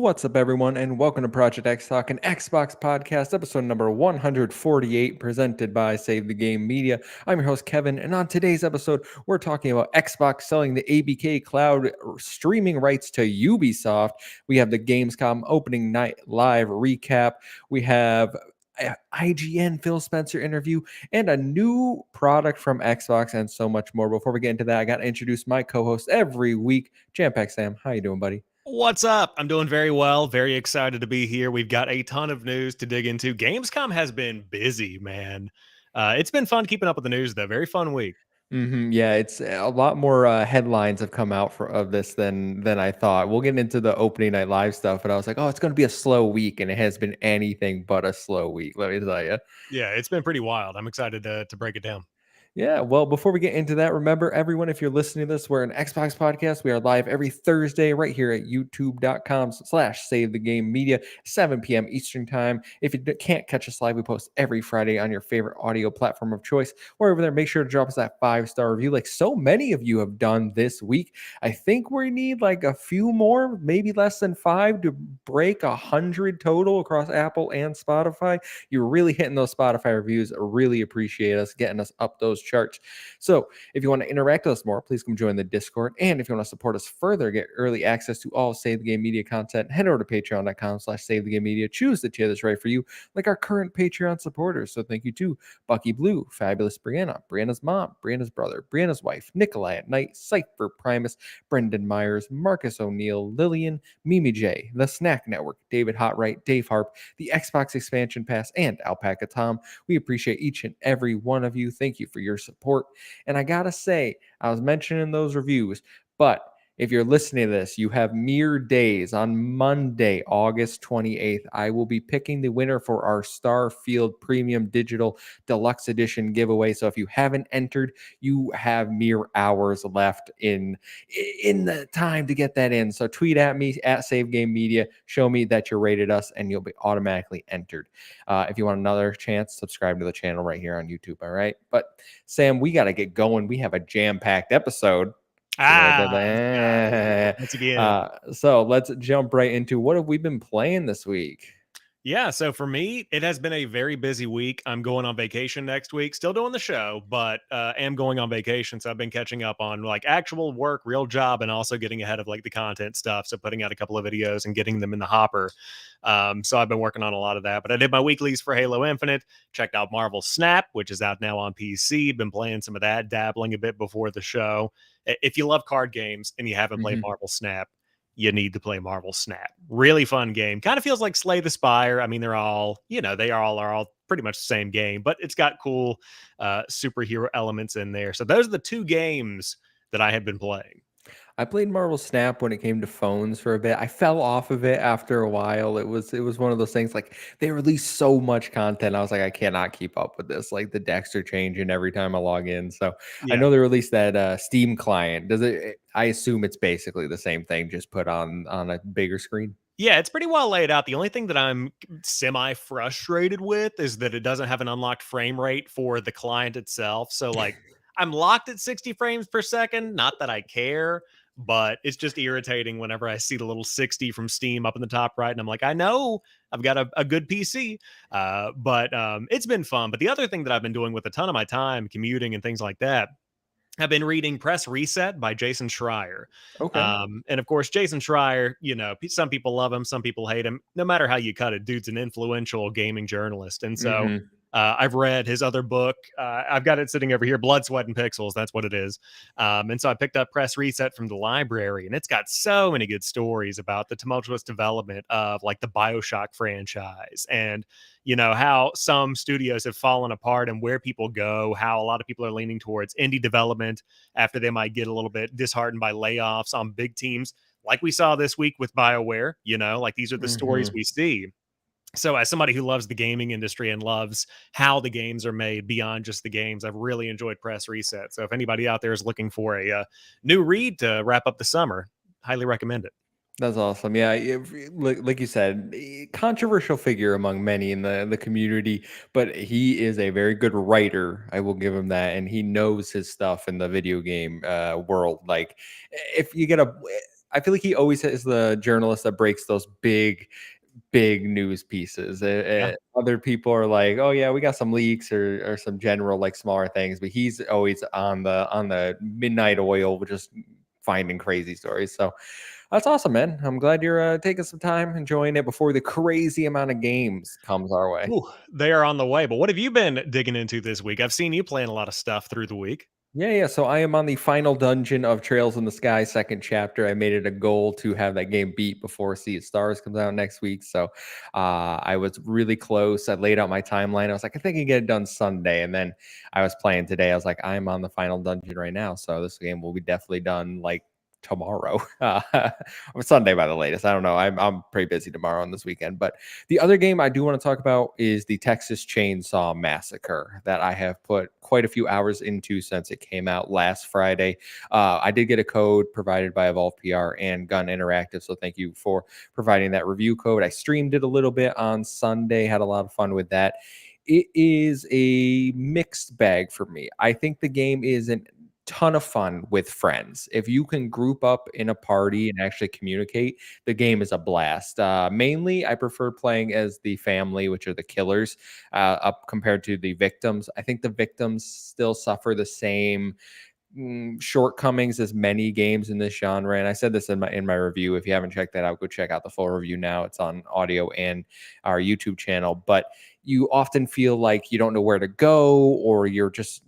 What's up, everyone, and welcome to Project XTalk, an Xbox podcast, episode number 148, presented by Save the Game Media. I'm your host, Kevin, and on today's episode, we're talking about Xbox selling the ABK cloud streaming rights to Ubisoft. We have the Gamescom Opening Night live recap. We have IGN Phil Spencer interview and a new product from Xbox and so much more. Before we get into that, I got to introduce my co-host every week, JamPackSam. How you doing, buddy? What's up? I'm doing very well. Very excited to be here. We've got a ton of news to dig into. Gamescom has been busy, man. It's been fun keeping up with the news, though. Very fun week. Yeah, it's a lot more headlines have come out of this than I thought. We'll get into the opening night live stuff, but I was like, oh, it's going to be a slow week, and it has been anything but a slow week. Let me tell you. Yeah, it's been pretty wild. I'm excited to break it down. Yeah, well, before we get into that, remember, everyone, if you're listening to this, we're an Xbox podcast. We are live every Thursday right here at youtube.com/Save the Game Media, 7 p.m. Eastern Time. If you can't catch us live, we post every Friday on your favorite audio platform of choice. Or over there, make sure to drop us that 5-star review like so many of you have done this week. I think we need like a few more, maybe less than 5 to break 100 total across Apple and Spotify. You're really hitting those Spotify reviews. I really appreciate us getting us up those charts. So if you want to interact with us more, please come join the Discord. And if you want to support us further, get early access to all Save the Game Media content, head over to patreon.com/Save the Game Media. Choose the tier that's right for you, like our current Patreon supporters. So thank you to Bucky Blue, Fabulous Brianna, Brianna's mom, Brianna's brother, Brianna's wife, Nikolai at Night, Cypher Primus, Brendan Myers, Marcus O'Neill, Lillian, Mimi J, The Snack Network, David Hotright, Dave Harp, the Xbox Expansion Pass, and Alpaca Tom. We appreciate each and every one of you. Thank you for your support. And I gotta say, I was mentioning those reviews, but if you're listening to this, you have mere days. On Monday, August 28th, I will be picking the winner for our Starfield Premium Digital Deluxe Edition giveaway. So if you haven't entered, you have mere hours left in the time to get that in. So tweet at me at Save Game Media, show me that you rated us, and you'll be automatically entered. If you want another chance, subscribe to the channel right here on YouTube. All right. But Sam, we got to get going. We have a jam-packed episode. Once again. So let's jump right into what have we been playing this week? Yeah, so for me, it has been a very busy week. I'm going on vacation next week, still doing the show, but am going on vacation. So I've been catching up on like actual work, real job, and also getting ahead of like the content stuff. So putting out a couple of videos and getting them in the hopper. So I've been working on a lot of that, but I did my weeklies for Halo Infinite, checked out Marvel Snap, which is out now on PC. Been playing some of that, dabbling a bit before the show. If you love card games and you haven't played Marvel Snap, you need to play Marvel Snap. Really fun game. Kind of feels like Slay the Spire. I mean, they're all, are all pretty much the same game, but it's got cool superhero elements in there. So those are the two games that I have been playing. I played Marvel Snap when it came to phones for a bit. I fell off of it after a while. It was one of those things like they released so much content. I was like, I cannot keep up with this. Like the decks are changing every time I log in. So I Yeah. know they released that Steam client. Does it? I assume it's basically the same thing, just put on a bigger screen. Yeah, it's pretty well laid out. The only thing that I'm semi frustrated with is that it doesn't have an unlocked frame rate for the client itself. So like I'm locked at 60 frames per second. Not that I care, but it's just irritating whenever I see the little 60 from Steam up in the top right. And I'm like, I know I've got a good PC, but it's been fun. But the other thing that I've been doing with a ton of my time commuting and things like that, I've been reading Press Reset by Jason Schreier. Okay. And of course, Jason Schreier, some people love him, some people hate him. No matter how you cut it, dude's an influential gaming journalist. And so I've read his other book. I've got it sitting over here, Blood, Sweat, and Pixels. That's what it is. And so I picked up Press Reset from the library, and it's got so many good stories about the tumultuous development of like the BioShock franchise and, how some studios have fallen apart and where people go, how a lot of people are leaning towards indie development after they might get a little bit disheartened by layoffs on big teams like we saw this week with BioWare. Like these are the stories we see. So as somebody who loves the gaming industry and loves how the games are made beyond just the games, I've really enjoyed Press Reset. So if anybody out there is looking for a new read to wrap up the summer, highly recommend it. That's awesome. Yeah, like you said, controversial figure among many in the community, but he is a very good writer. I will give him that, and he knows his stuff in the video game world. Like, if you get I feel like he always is the journalist that breaks those big news pieces. Yeah. Other people are like, oh yeah, we got some leaks or some general like smaller things, but he's always on the midnight oil, just finding crazy stories. So that's awesome, man. I'm glad you're taking some time enjoying it before the crazy amount of games comes our way. Ooh, they are on the way. But what have you been digging into this week? I've seen you playing a lot of stuff through the week. Yeah. So I am on the final dungeon of Trails in the Sky, second chapter. I made it a goal to have that game beat before Sea of Stars comes out next week. So I was really close. I laid out my timeline. I was like, I think I can get it done Sunday. And then I was playing today. I was like, I'm on the final dungeon right now. So this game will be definitely done like tomorrow or Sunday by the latest. I don't know. I'm pretty busy tomorrow and this weekend. But the other game I do want to talk about is the Texas Chainsaw Massacre that I have put quite a few hours into since it came out last Friday. I did get a code provided by Evolve PR and Gun Interactive, so thank you for providing that review code. I streamed it a little bit on Sunday, had a lot of fun with that. It is a mixed bag for me. I think the game is an ton of fun with friends. If you can group up in a party and actually communicate, the game is a blast. Mainly, I prefer playing as the family, which are the killers, up compared to the victims. I think the victims still suffer the same shortcomings as many games in this genre. And I said this in my review. If you haven't checked that out, go check out the full review now. It's on audio and our YouTube channel. But you often feel like you don't know where to go, or you're just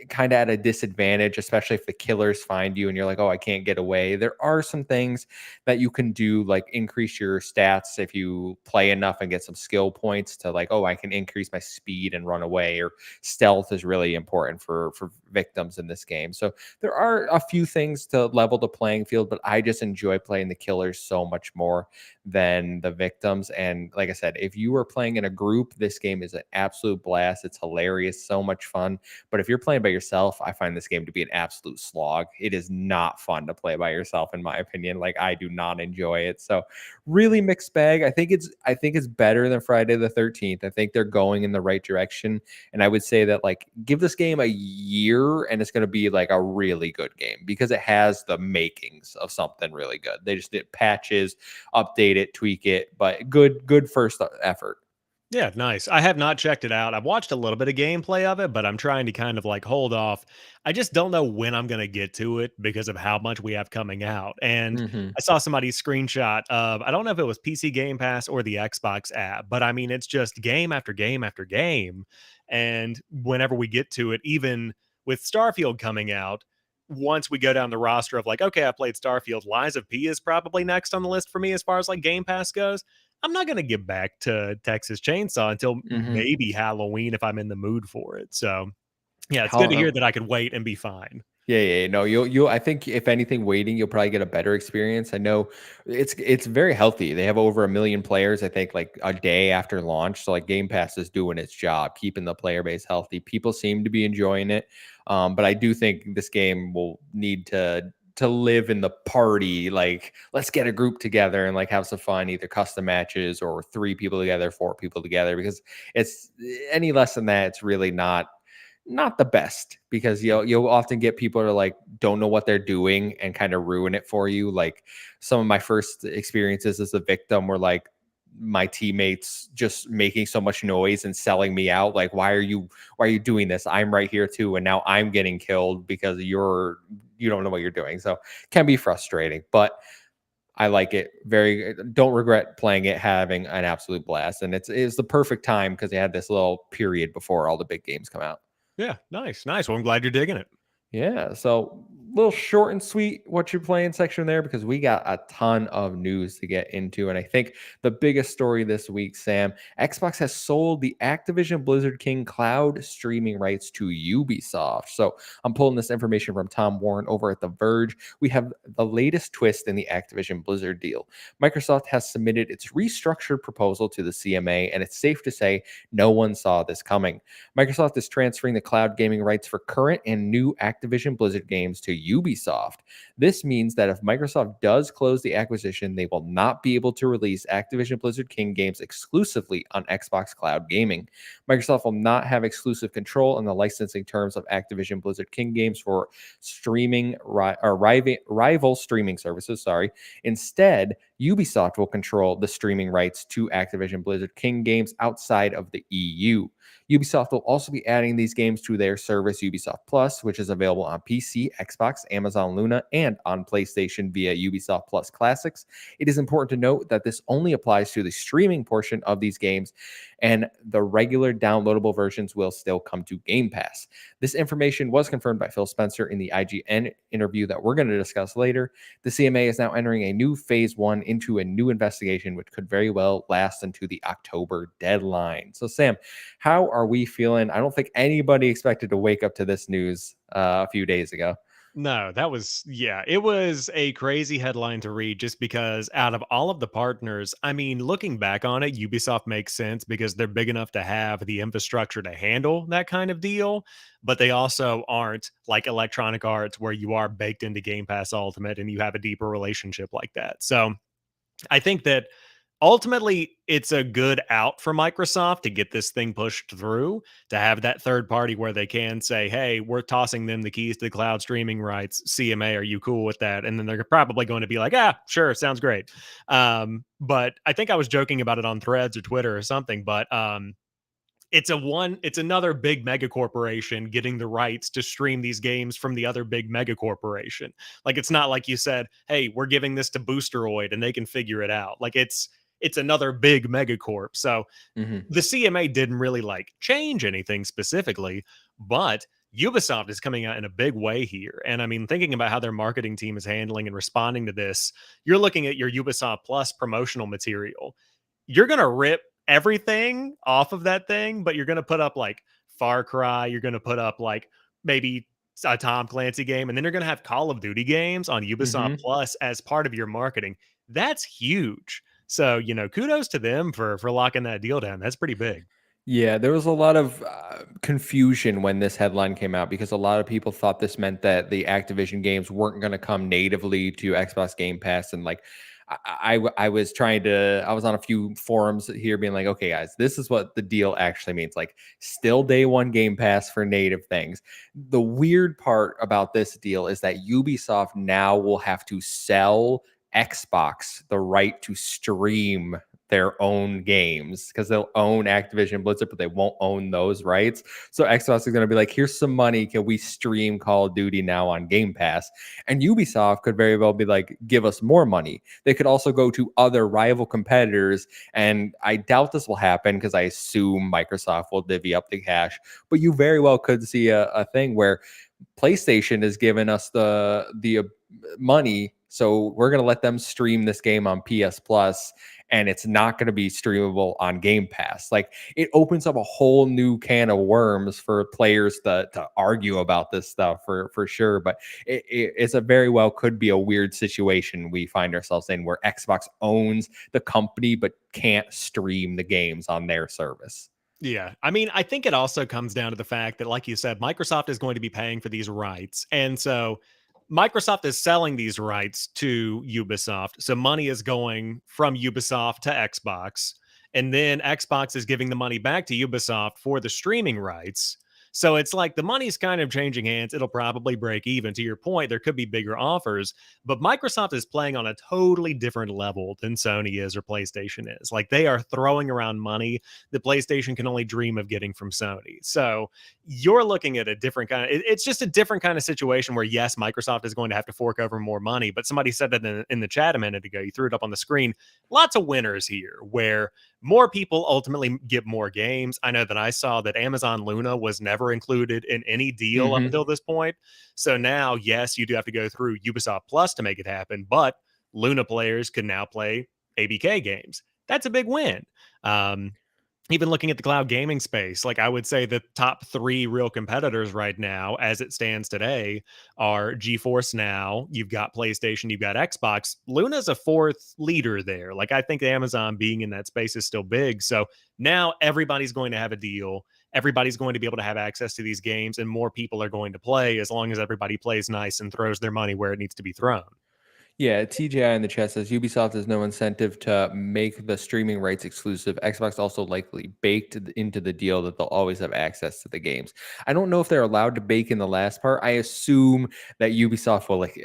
kind of at a disadvantage, especially if the killers find you and you're like, oh, I can't get away. There are some things that you can do, like increase your stats if you play enough and get some skill points to like, oh, I can increase my speed and run away. Or stealth is really important for victims in this game. So there are a few things to level the playing field, but I just enjoy playing the killers so much more than the victims. And like I said, if you are playing in a group, this game is an absolute blast. It's hilarious, so much fun. But if you're playing by yourself, I find this game to be an absolute slog. It is not fun to play by yourself, in my opinion. Like, I do not enjoy it. So really mixed bag. I think it's better than Friday the 13th. I think they're going in the right direction. And I would say that, like, give this game a year and it's going to be like a really good game because it has the makings of something really good. They just did patches, update it, tweak it, but good first effort. Yeah, nice. I have not checked it out. I've watched a little bit of gameplay of it, but I'm trying to kind of like hold off. I just don't know when I'm going to get to it because of how much we have coming out. And Hmm. I saw somebody's screenshot of, I don't know if it was PC Game Pass or the Xbox app, but I mean, it's just game after game after game. And whenever we get to it, even with Starfield coming out, once we go down the roster of like, okay, I played Starfield, Lies of P is probably next on the list for me as far as like Game Pass goes. I'm not gonna get back to Texas Chainsaw until Hmm. maybe Halloween if I'm in the mood for it. So, yeah, it's good to How hear that I could wait and be fine. Yeah. No, you'll I think if anything, waiting, you'll probably get a better experience. I know it's very healthy. They have over 1 million players, I think, like a day after launch. So like Game Pass is doing its job, keeping the player base healthy. People seem to be enjoying it. But I do think this game will need to live in the party. Like, let's get a group together and like have some fun, either custom matches or 3 people together, 4 people together, because it's any less than that, it's really not the best, because you'll often get people that are like don't know what they're doing and kind of ruin it for you. Like, some of my first experiences as a victim were like my teammates just making so much noise and selling me out, like, why are you doing this? I'm right here too, and now I'm getting killed because you don't know what you're doing. So can be frustrating, but I like it. Very don't regret playing it, having an absolute blast. And it's the perfect time because they had this little period before all the big games come out. Yeah, nice, nice. Well, I'm glad you're digging it. Yeah, so little short and sweet what you're playing section there, because we got a ton of news to get into. And I think the biggest story this week, Sam, Xbox has sold the Activision Blizzard King cloud streaming rights to Ubisoft. So I'm pulling this information from Tom Warren over at The Verge. We have the latest twist in the Activision Blizzard deal. Microsoft has submitted its restructured proposal to the CMA, and it's safe to say no one saw this coming. Microsoft is transferring the cloud gaming rights for current and new Activision Blizzard games to Ubisoft. This means that if Microsoft does close the acquisition, they will not be able to release Activision Blizzard King games exclusively on Xbox Cloud Gaming. Microsoft will not have exclusive control on the licensing terms of Activision Blizzard King games for streaming or rival streaming services. Instead, Ubisoft will control the streaming rights to Activision Blizzard King games outside of the EU. Ubisoft will also be adding these games to their service Ubisoft Plus, which is available on PC, Xbox, Amazon Luna, and on PlayStation via Ubisoft Plus Classics. It is important to note that this only applies to the streaming portion of these games, and the regular downloadable versions will still come to Game Pass. This information was confirmed by Phil Spencer in the IGN interview that we're going to discuss later. The CMA is now entering a new phase 1 into a new investigation, which could very well last into the October deadline. So, Sam, how are we feeling? I don't think anybody expected to wake up to this news a few days ago. No, it was a crazy headline to read just because out of all of the partners, I mean, looking back on it, Ubisoft makes sense because they're big enough to have the infrastructure to handle that kind of deal, but they also aren't like Electronic Arts where you are baked into Game Pass Ultimate and you have a deeper relationship like that. So I think that ultimately it's a good out for Microsoft to get this thing pushed through, to have that third party where they can say, hey, we're tossing them the keys to the cloud streaming rights. CMA, are you cool with that? And then they're probably going to be like, sure, sounds great. But I think I was joking about it on Threads or Twitter or something, but it's another big mega corporation getting the rights to stream these games from the other big mega corporation. Like, it's not like you said, hey, we're giving this to Boosteroid and they can figure it out. Like, it's another big megacorp. So the CMA didn't really like change anything specifically, but Ubisoft is coming out in a big way here. And I mean, thinking about how their marketing team is handling and responding to this, you're looking at your Ubisoft Plus promotional material. You're going to rip everything off of that thing, but you're going to put up like Far Cry, you're going to put up like maybe a Tom Clancy game, and then you're going to have Call of Duty games on Ubisoft Plus as part of your marketing. That's huge. So, kudos to them for locking that deal down. That's pretty big. Yeah, there was a lot of confusion when this headline came out because a lot of people thought this meant that the Activision games weren't going to come natively to Xbox Game Pass. And like, I was on a few forums here being like, okay, guys, this is what the deal actually means. Like, still day one Game Pass for native things. The weird part about this deal is that Ubisoft now will have to sell Xbox the right to stream their own games because they'll own Activision Blizzard, but they won't own those rights. So Xbox is going to be like, here's some money. Can we stream Call of Duty now on Game Pass? And Ubisoft could very well be like, give us more money. They could also go to other rival competitors. And I doubt this will happen because I assume Microsoft will divvy up the cash. But you very well could see a thing where PlayStation is giving us the money, so we're going to let them stream this game on PS Plus, and it's not going to be streamable on Game Pass. Like, it opens up a whole new can of worms for players to argue about this stuff for sure. But it's a very well could be a weird situation we find ourselves in where Xbox owns the company but can't stream the games on their service. Yeah. I mean, I think it also comes down to the fact that, like you said, Microsoft is going to be paying for these rights. And so Microsoft is selling these rights to Ubisoft. So money is going from Ubisoft to Xbox. And then Xbox is giving the money back to Ubisoft for the streaming rights. So it's like the money's kind of changing hands. It'll probably break even. To your point, there could be bigger offers, but Microsoft is playing on a totally different level than Sony is or PlayStation is. Like, they are throwing around money that PlayStation can only dream of getting from Sony. So you're looking at a different it's just a different kind of situation where, yes, Microsoft is going to have to fork over more money, but somebody said that in the chat a minute ago. You threw it up on the screen. Lots of winners here where more people ultimately get more games. I know that I saw that Amazon Luna was never included in any deal up until this point. So now, yes, you do have to go through Ubisoft Plus to make it happen, but Luna players can now play ABK games. That's a big win. Even looking at the cloud gaming space, like, I would say the top three real competitors right now, as it stands today, are GeForce Now. You've got PlayStation, you've got Xbox. Luna's a fourth leader there. Like, I think Amazon being in that space is still big. So now everybody's going to have a deal. everybody's going to be able to have access to these games, and more people are going to play as long as everybody plays nice and throws their money where it needs to be thrown. Yeah, TJI in the chat says Ubisoft has no incentive to make the streaming rights exclusive. Xbox also likely baked into the deal that they'll always have access to the games. I don't know if they're allowed to bake in the last part. I assume that Ubisoft will like.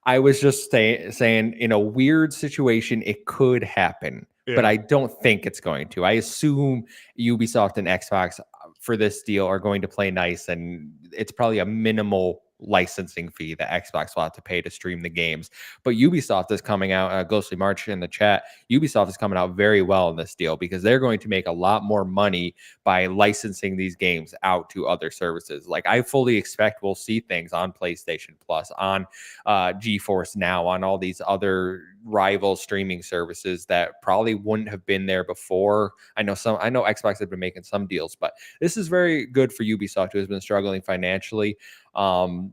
I was just saying in a weird situation, it could happen, but I don't think it's going to. I assume Ubisoft and Xbox for this deal are going to play nice, and it's probably a minimal licensing fee that Xbox will have to pay to stream the games. But Ubisoft is coming out, Ghostly March in the chat, Ubisoft is coming out very well in this deal because they're going to make a lot more money by licensing these games out to other services. Like I fully expect we'll see things on PlayStation Plus, on GeForce Now, on all these other rival streaming services that probably wouldn't have been there before. I know Xbox have been making some deals, but this is very good for Ubisoft, who has been struggling financially. I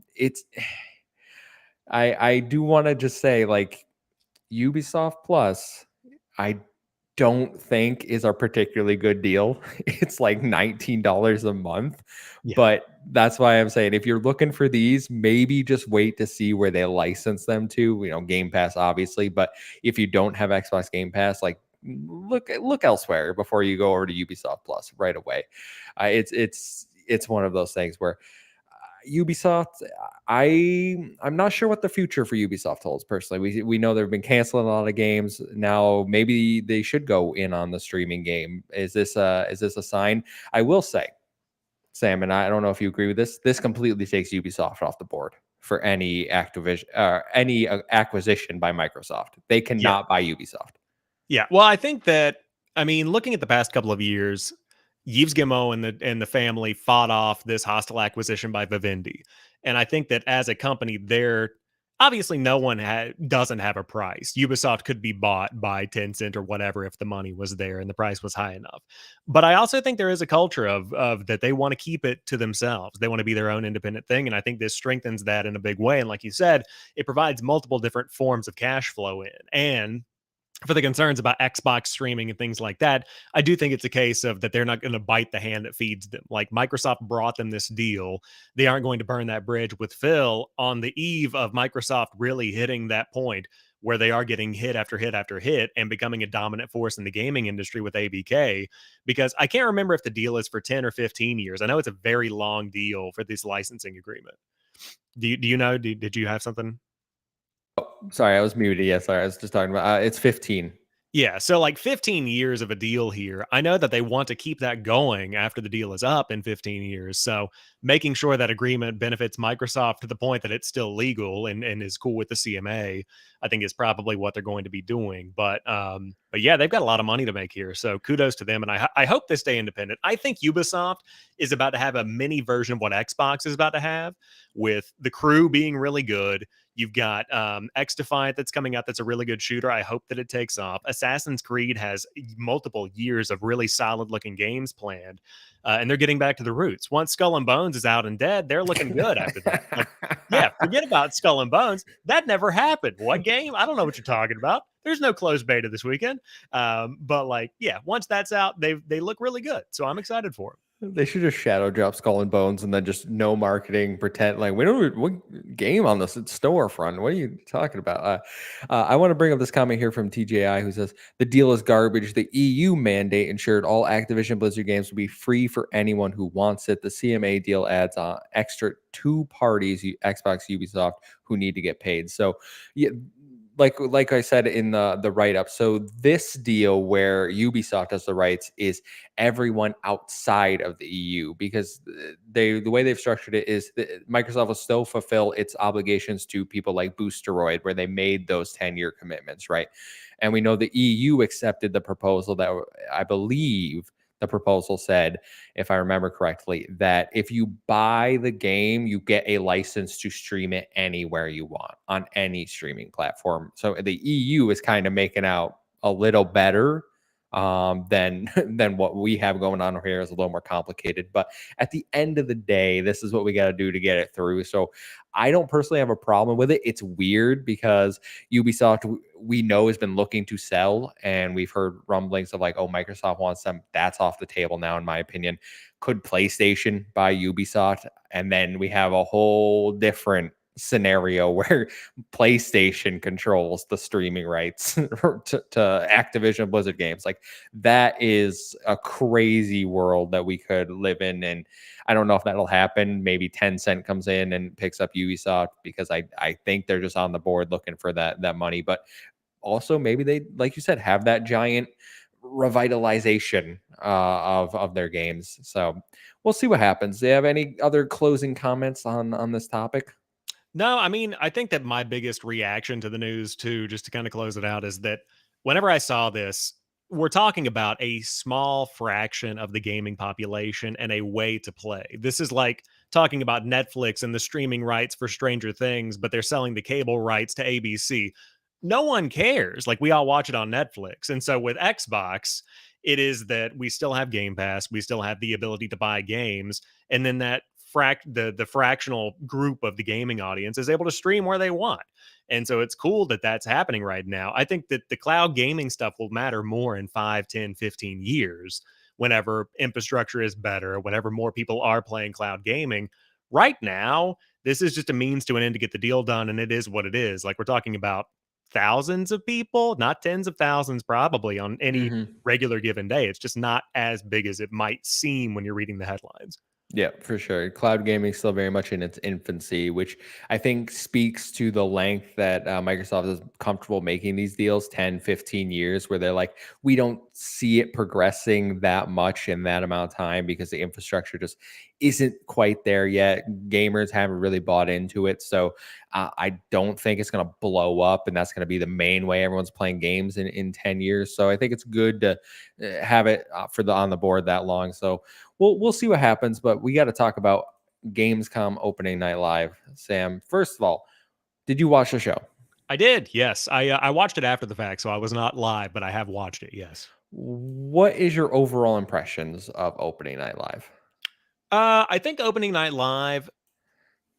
do want to just say, like, Ubisoft Plus, I don't think is a particularly good deal. It's like $19 a month. Yeah. But that's why I'm saying if you're looking for these, maybe just wait to see where they license them to, Game Pass, obviously. But if you don't have Xbox Game Pass, like look elsewhere before you go over to Ubisoft Plus right away. It's one of those things where Ubisoft, I'm not sure what the future for Ubisoft holds personally. We know they've been canceling a lot of games. Now maybe they should go in on the streaming game. Is this a sign? I will say, Sam, and I don't know if you agree with this. This completely takes Ubisoft off the board for any Activision any acquisition by Microsoft. They cannot buy Ubisoft. Yeah. Well, I think that, I mean, looking at the past couple of years, Yves Guillemot and the family fought off this hostile acquisition by Vivendi. And I think that as a company, they're obviously no one doesn't have a price. Ubisoft could be bought by Tencent or whatever if the money was there and the price was high enough. But I also think there is a culture of that they want to keep it to themselves. They want to be their own independent thing. And I think this strengthens that in a big way. And like you said, it provides multiple different forms of cash flow in. And for the concerns about Xbox streaming and things like that, I do think it's a case of that they're not going to bite the hand that feeds them. Like Microsoft brought them this deal. They aren't going to burn that bridge with Phil on the eve of Microsoft really hitting that point where they are getting hit after hit after hit and becoming a dominant force in the gaming industry with ABK. Because I can't remember if the deal is for 10 or 15 years. I know it's a very long deal for this licensing agreement. Do you know? Did you have something? Sorry, I was muted. Yeah, sorry, I was just talking about it's 15. Yeah, so like 15 years of a deal here. I know that they want to keep that going after the deal is up in 15 years. So making sure that agreement benefits Microsoft to the point that it's still legal and is cool with the CMA, I think is probably what they're going to be doing. But yeah, they've got a lot of money to make here. So kudos to them. And I hope they stay independent. I think Ubisoft is about to have a mini version of what Xbox is about to have, with The Crew being really good. You've got X Defiant that's coming out. That's a really good shooter. I hope that it takes off. Assassin's Creed has multiple years of really solid looking games planned. And they're getting back to the roots. Once Skull and Bones is out and dead, they're looking good after that. Like, yeah, forget about Skull and Bones. That never happened. What game? I don't know what you're talking about. There's no closed beta this weekend. But like, yeah, once that's out, they look really good. So I'm excited for them. They should just shadow drop Skull and Bones and then just no marketing, pretend like we don't what game on the storefront. What are you talking about? I want to bring up this comment here from TJI who says the deal is garbage. The EU mandate ensured all Activision Blizzard games will be free for anyone who wants it. The CMA deal adds on extra two parties, Xbox, Ubisoft, who need to get paid. So yeah. Like I said in the write-up, so this deal where Ubisoft has the rights is everyone outside of the EU, because the way they've structured it is that Microsoft will still fulfill its obligations to people like Boosteroid, where they made those 10-year commitments, right? And we know the EU accepted the proposal that I believe the proposal said, if I remember correctly, that if you buy the game, you get a license to stream it anywhere you want on any streaming platform. So the EU is kind of making out a little better than than what we have going on here is a little more complicated. But at the end of the day, this is what we got to do to get it through. So I don't personally have a problem with it. It's weird because Ubisoft, we know, has been looking to sell, and we've heard rumblings of like, oh, Microsoft wants them. That's off the table now, in my opinion. Could PlayStation buy Ubisoft? And then we have a whole different scenario where PlayStation controls the streaming rights to Activision Blizzard games. Like, that is a crazy world that we could live in. And I don't know if that'll happen. Maybe Tencent comes in and picks up Ubisoft, because I think they're just on the board looking for that money. But also maybe they, like you said, have that giant revitalization of their games. So we'll see what happens. Do you have any other closing comments on this topic? No, I mean, I think that my biggest reaction to the news, too, just to kind of close it out, is that whenever I saw this, we're talking about a small fraction of the gaming population and a way to play. This is like talking about Netflix and the streaming rights for Stranger Things, but they're selling the cable rights to ABC. No one cares. Like, we all watch it on Netflix. And so with Xbox, it is that we still have Game Pass, we still have the ability to buy games, and then that the fractional group of the gaming audience is able to stream where they want. And so it's cool that that's happening right now. I think that the cloud gaming stuff will matter more in 5, 10, 15 years, whenever infrastructure is better, whenever more people are playing cloud gaming. Right now, this is just a means to an end to get the deal done, and it is what it is. Like, we're talking about thousands of people, not tens of thousands probably on any Mm-hmm. regular given day. It's just not as big as it might seem when you're reading the headlines. Yeah, for sure. Cloud gaming is still very much in its infancy, which I think speaks to the length that Microsoft is comfortable making these deals, 10, 15 years, where they're like, we don't see it progressing that much in that amount of time because the infrastructure just isn't quite there yet. Gamers haven't really bought into it. So I don't think it's going to blow up, and that's going to be the main way everyone's playing games in 10 years. So I think it's good to have it on the board that long. So we'll see what happens, but we got to talk about Gamescom Opening Night Live. Sam, first of all, did you watch the show? I did, yes. I watched it after the fact, so I was not live, but I have watched it, yes. What is your overall impressions of Opening Night Live? I think opening night live,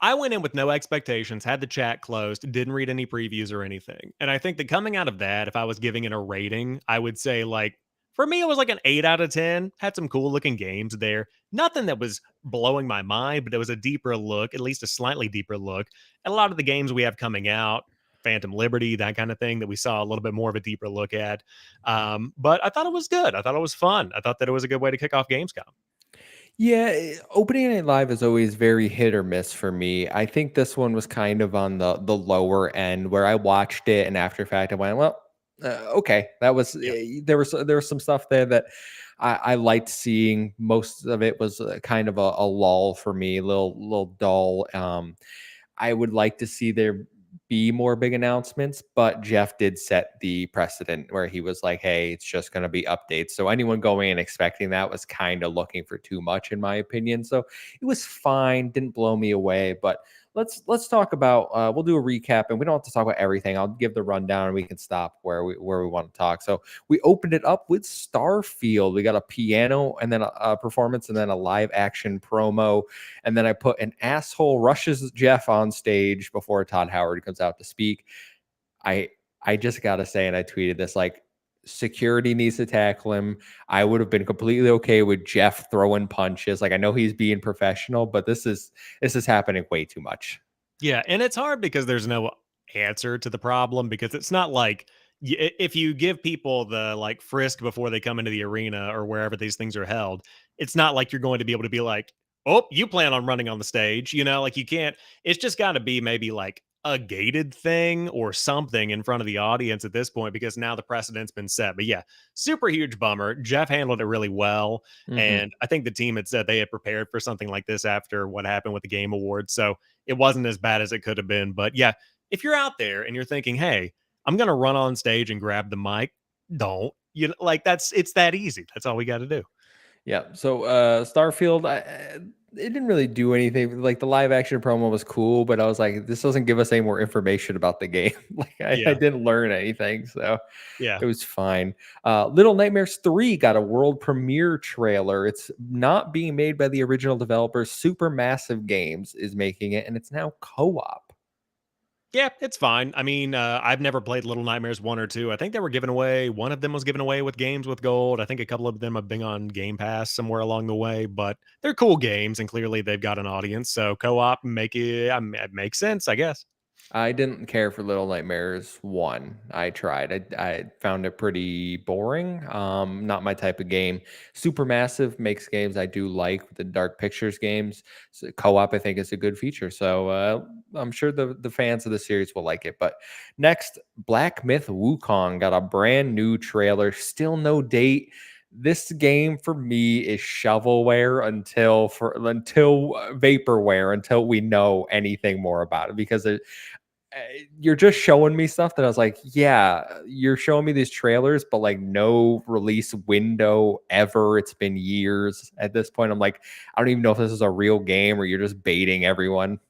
I went in with no expectations, had the chat closed, didn't read any previews or anything. And I think that coming out of that, if I was giving it a rating, I would say, like, for me, it was like an 8 out of 10. Had some cool looking games there. Nothing that was blowing my mind, but it was a deeper look, at least a slightly deeper look, at a lot of the games we have coming out. Phantom Liberty, that kind of thing, that we saw a little bit more of a deeper look at. But I thought it was good. I thought it was fun. I thought that it was a good way to kick off Gamescom. Yeah, Opening Night Live is always very hit or miss for me. I think this one was kind of on the lower end, where I watched it and after fact I went, well, okay, that was Yep. there was some stuff there that I liked seeing. Most of it was kind of a lull for me, little dull. I would like to see there be more big announcements, but Jeff did set the precedent where he was like, hey, it's just going to be updates. So anyone going and expecting that was kind of looking for too much, in my opinion. So it was fine, didn't blow me away, but let's talk about we'll do a recap, and we don't have to talk about everything. I'll give the rundown and we can stop where we want to talk. So we opened it up with Starfield. We got a piano and then a performance and then a live action promo. And then I put an asshole rushes Jeff on stage before Todd Howard comes out to speak. I just gotta say, and I tweeted this, like, security needs to tackle him. I would have been completely okay with Jeff throwing punches. Like, I know he's being professional, but this is happening way too much. Yeah, and it's hard because there's no answer to the problem, because it's not like if you give people the like frisk before they come into the arena or wherever these things are held, it's not like you're going to be able to be like, "Oh, you plan on running on the stage," like you can't. It's just got to be maybe like a gated thing or something in front of the audience at this point, because now the precedent's been set. But yeah, super huge bummer. Jeff handled it really well, Mhm. and I think the team had said they had prepared for something like this after what happened with the Game Awards. So it wasn't as bad as it could have been. But yeah, if you're out there and you're thinking, hey, I'm going to run on stage and grab the mic, don't. Like, it's that easy. That's all we got to do. Yeah. So Starfield, it didn't really do anything. Like the live action promo was cool, but I was like, this doesn't give us any more information about the game. Like I Yeah. didn't learn anything, so Yeah. it was fine. Little Nightmares 3 got a world premiere trailer. It's not being made by the original developers. Supermassive Games is making it, and it's now co-op. Yeah, it's fine. I mean, I've never played Little Nightmares 1 or 2. I think they were given away. One of them was given away with Games with Gold. I think a couple of them have been on Game Pass somewhere along the way, but they're cool games, and clearly they've got an audience. So co-op it makes sense, I guess. I didn't care for Little Nightmares 1. I tried. I found it pretty boring. Not my type of game. Supermassive makes games I do like, the Dark Pictures games. So co-op, I think, is a good feature. So I'm sure the fans of the series will like it. But next, Black Myth Wukong got a brand new trailer. Still no date. This game for me is shovelware until vaporware until we know anything more about it, because you're just showing me stuff that I was like, yeah, you're showing me these trailers, but like no release window ever. It's been years at this point. I'm like, I don't even know if this is a real game or you're just baiting everyone.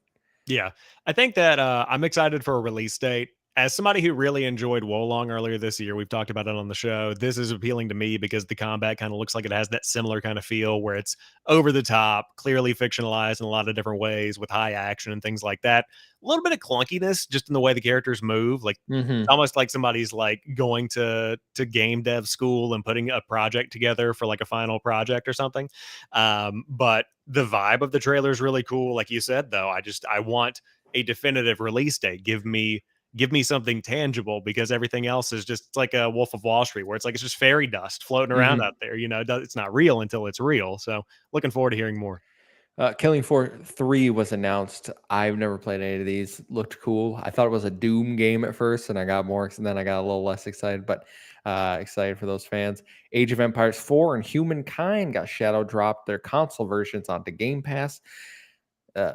Yeah. I think that I'm excited for a release date. As somebody who really enjoyed Wolong earlier this year, we've talked about it on the show. This is appealing to me because the combat kind of looks like it has that similar kind of feel where it's over the top, clearly fictionalized in a lot of different ways with high action and things like that. A little bit of clunkiness just in the way the characters move. Like it's Mm-hmm. almost like somebody's like going to game dev school and putting a project together for like a final project or something. But the vibe of the trailer is really cool. Like you said, though, I want a definitive release date. Give me something tangible, because everything else is just, it's like a Wolf of Wall Street where it's like it's just fairy dust floating around Mm-hmm. out there. It's not real until it's real. So looking forward to hearing more. Killing Floor 3 was announced. I've never played any of these. Looked cool. I thought it was a Doom game at first, and I got more, and then I got a little less excited, but excited for those fans. Age of Empires 4 and Humankind got shadow dropped their console versions onto Game Pass.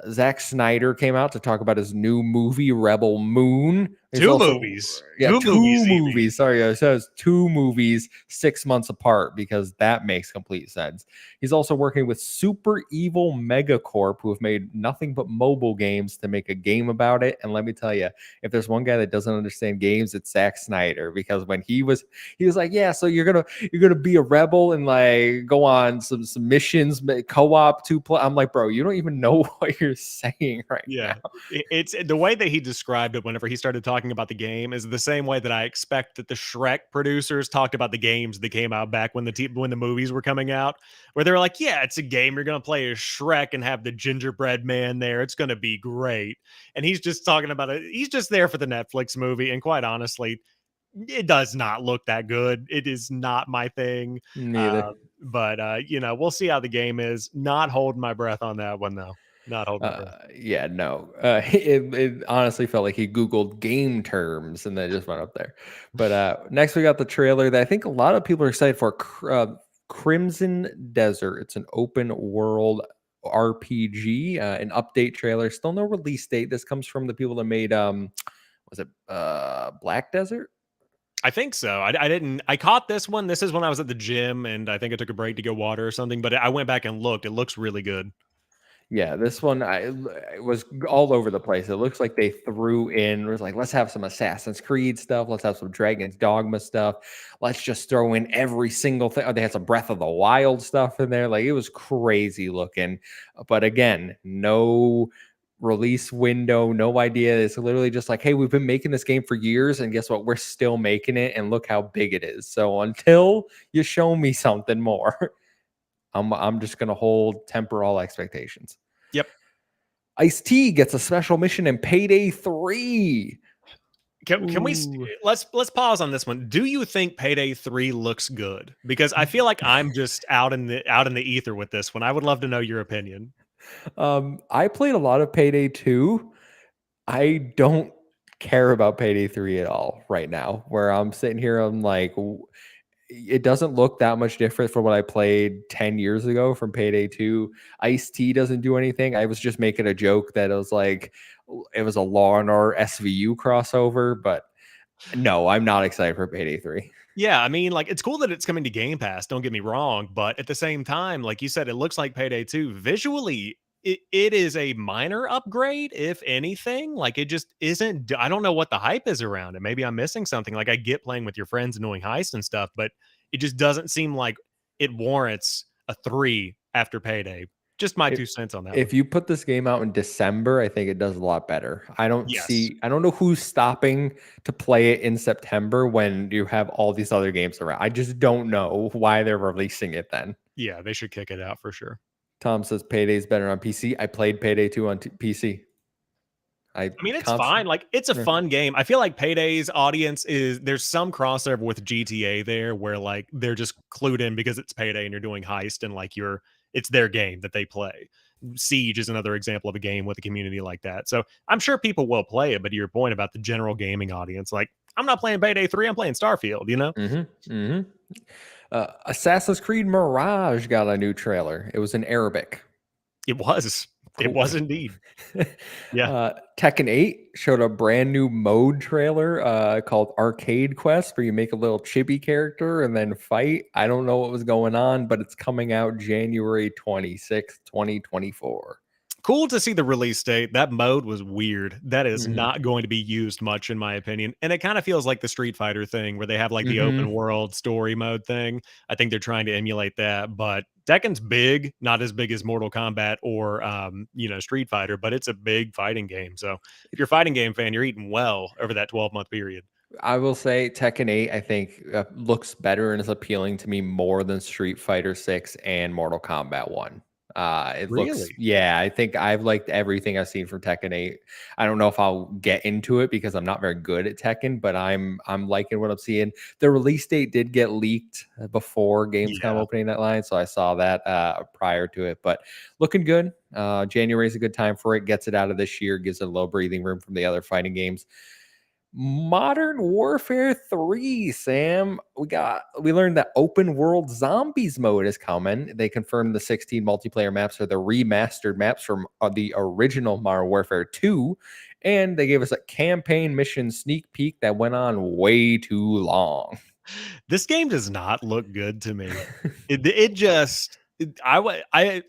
Zack Snyder came out to talk about his new movie, Rebel Moon. He's Two also, movies. yeah, Two two movies, Evie. movies. Sorry, it says 2 movies 6 months apart because that makes complete sense. He's also working with Super Evil Megacorp, who have made nothing but mobile games, to make a game about it. And let me tell you, if there's one guy that doesn't understand games, it's Zack Snyder. Because when he was like, yeah, so you're gonna be a rebel and like go on some missions, co-op to play. I'm like, bro, you don't even know what you're saying right now. Yeah. It's the way that he described it whenever he started talking about the game is the same way that I expect that the Shrek producers talked about the games that came out back when when the movies were coming out, where they were like, yeah, it's a game. You're going to play as Shrek and have the gingerbread man there. It's going to be great. And he's just talking about it. He's just there for the Netflix movie. And quite honestly, it does not look that good. It is not my thing. Neither. But we'll see how the game is. Not holding my breath on that one, though. Not holding my breath. Yeah, no. It honestly felt like he Googled game terms and then just went up there. But next we got the trailer that I think a lot of people are excited for. Crimson Desert. It's an open world RPG, an update trailer. Still no release date. This comes from the people that made was it Black Desert? I think so. I didn't. I caught this one. This is when I was at the gym, and I think I took a break to go water or something. But I went back and looked. It looks really good. Yeah, this one it was all over the place. It looks like they threw in, it was like, let's have some Assassin's Creed stuff, let's have some Dragon's Dogma stuff, let's just throw in every single thing. Oh, they had some Breath of the Wild stuff in there. Like it was crazy looking. But again, no release window, no idea. It's literally just like, hey, we've been making this game for years, and guess what? We're still making it, and look how big it is. So until you show me something more, I'm just gonna temper all expectations. Yep. Ice-T gets a special mission in Payday 3. Can we Ooh. let's pause on this one. Do you think Payday 3 looks good? Because I feel like I'm just out in the ether with this one. I would love to know your opinion. I played a lot of Payday 2. I don't care about Payday 3 at all right now. Where I'm sitting here, I'm like, it doesn't look that much different from what I played 10 years ago from Payday 2. Ice-T doesn't do anything. I was just making a joke that it was like it was a Law and Order SVU crossover, but no, I'm not excited for Payday 3. Yeah, I mean, like, it's cool that it's coming to Game Pass, don't get me wrong, but at the same time, like you said, it looks like Payday 2. Visually, it is a minor upgrade, if anything. Like, it just isn't I don't know what the hype is around it. Maybe I'm missing something. Like, I get playing with your friends and doing heists and stuff, but it just doesn't seem like it warrants a 3 after Payday. Just my 2 cents on that one. If you put this game out in December, I think it does a lot better. I Yes. don't know who's stopping to play it in September when you have all these other games around. I just don't know why they're releasing it then. Yeah, they should kick it out for sure. Tom says Payday's better on PC. I played Payday 2 on PC. I mean, it's fine. Like, it's a Yeah. fun game. I feel like Payday's audience there's some crossover with GTA there where like they're just clued in because it's Payday and you're doing heist and like it's their game that they play. Siege is another example of a game with a community like that. So I'm sure people will play it, but to your point about the general gaming audience, like I'm not playing Payday 3, I'm playing Starfield, you know? Assassin's Creed Mirage got a new trailer. It was in Arabic. It was. It Cool. was indeed. Yeah. Tekken 8 showed a brand new mode trailer called Arcade Quest, where you make a little chibi character and then fight. I don't know what was going on, but it's coming out January 26th, 2024. Cool to see the release date. That mode was weird. That is Mhm. not going to be used much, in my opinion. And it kind of feels like the Street Fighter thing where they have like the open world story mode thing. I think they're trying to emulate that. But Tekken's big, not as big as Mortal Kombat or Street Fighter, but it's a big fighting game. So if you're a fighting game fan, you're eating well over that 12-month period. I will say Tekken 8, I think, looks better and is appealing to me more than Street Fighter 6 and Mortal Kombat 1. It looks, Really? yeah, I think I've liked everything I've seen from Tekken 8. I don't know if I'll get into it because I'm not very good at Tekken, but I'm liking what I'm seeing. The release date did get leaked before Gamescom Yeah. Opening Night, so I saw that prior to it, but looking good. January is a good time for it. Gets it out of this year, gives it a little breathing room from the other fighting games. Modern Warfare 3, Sam. We learned that open world zombies mode is coming. They confirmed the 16 multiplayer maps are the remastered maps from the original Modern Warfare 2, and they gave us a campaign mission sneak peek that went on way too long. This game does not look good to me.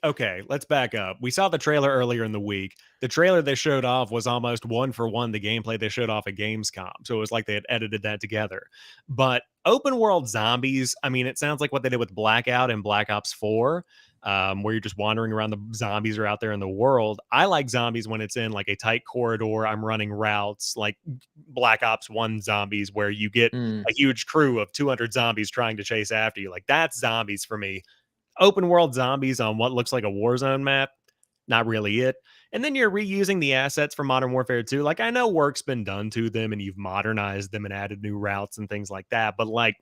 Okay, let's back up. We saw the trailer earlier in the week. The trailer they showed off was almost one for one the gameplay they showed off at Gamescom. So it was like they had edited that together. But open world zombies, I mean, it sounds like what they did with Blackout and Black Ops 4, where you're just wandering around, the zombies are out there in the world. I like zombies when it's in like a tight corridor. I'm running routes like Black Ops 1 zombies, where you get a huge crew of 200 zombies trying to chase after you. Like, that's zombies for me. Open world zombies on what looks like a Warzone map, not really it. And then you're reusing the assets from Modern Warfare 2. Like, I know work's been done to them and you've modernized them and added new routes and things like that, but like,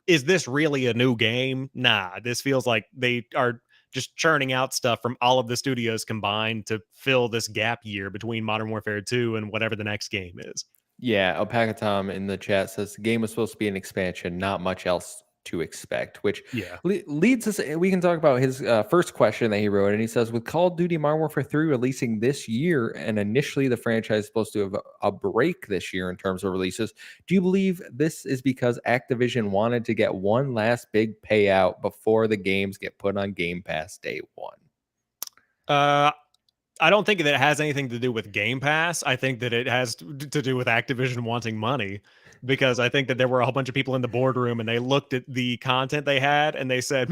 is this really a new game? Nah, this feels like they are just churning out stuff from all of the studios combined to fill this gap year between Modern Warfare 2 and whatever the next game is. Yeah, Alpaca Tom in the chat says the game was supposed to be an expansion, not much else to expect, which Yeah. leads us. We can talk about his first question that he wrote, and he says, with Call of Duty Modern Warfare 3 releasing this year, and initially the franchise is supposed to have a break this year in terms of releases, do you believe this is because Activision wanted to get one last big payout before the games get put on Game Pass day one? I don't think that it has anything to do with Game Pass. I think that it has to do with Activision wanting money, because I think that there were a whole bunch of people in the boardroom and they looked at the content they had and they said,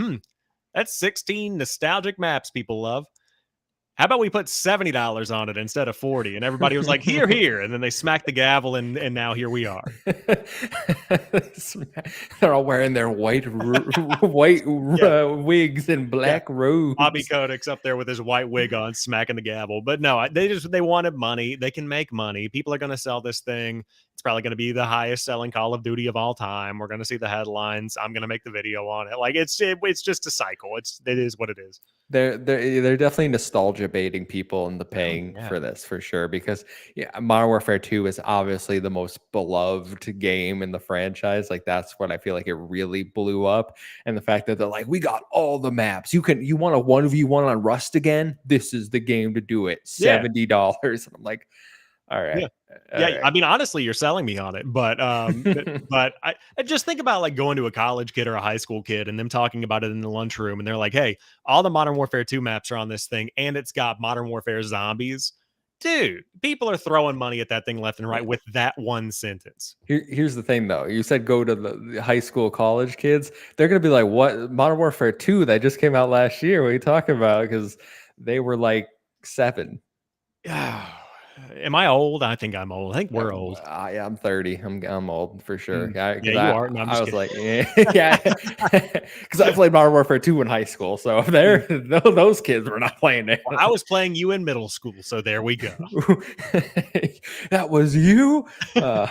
that's 16 nostalgic maps people love. How about we put $70 on it instead of 40? And everybody was like, here, here. And then they smacked the gavel and now here we are. They're all wearing their white wigs and black robes. Bobby Kodak's up there with his white wig on, smacking the gavel. But no, they wanted money. They can make money. People are going to sell this thing. It's probably going to be the highest selling Call of Duty of all time. We're going to see the headlines. I'm going to make the video on it. Like, it's just a cycle. It is what it is. They're definitely nostalgia baiting people into paying for this for sure, because Modern Warfare 2 is obviously the most beloved game in the franchise. Like, that's what I feel like it really blew up. And the fact that they're like, we got all the maps. You want a 1v1 on Rust again? This is the game to do it. $70. And I'm like, All right. Yeah. All Yeah, right. I mean, honestly, you're selling me on it, but but I just think about like going to a college kid or a high school kid and them talking about it in the lunchroom, and they're like, "Hey, all the Modern Warfare 2 maps are on this thing, and it's got Modern Warfare zombies." Dude, people are throwing money at that thing left and right with that one sentence. Here's the thing, though. You said go to the high school, college kids. They're gonna be like, "What? Modern Warfare 2 that just came out last year? What are you talking about?" Because they were like 7. Am I old? I think I'm old. I think we're old. Yeah, I'm 30. I'm old for sure. Mm. Yeah, Yeah, because you are. No, I'm I just was kidding. like, yeah, because I played Modern Warfare 2 in high school. So if they're those kids were not playing it. Well, I was playing you in middle school, so there we go. That was you. All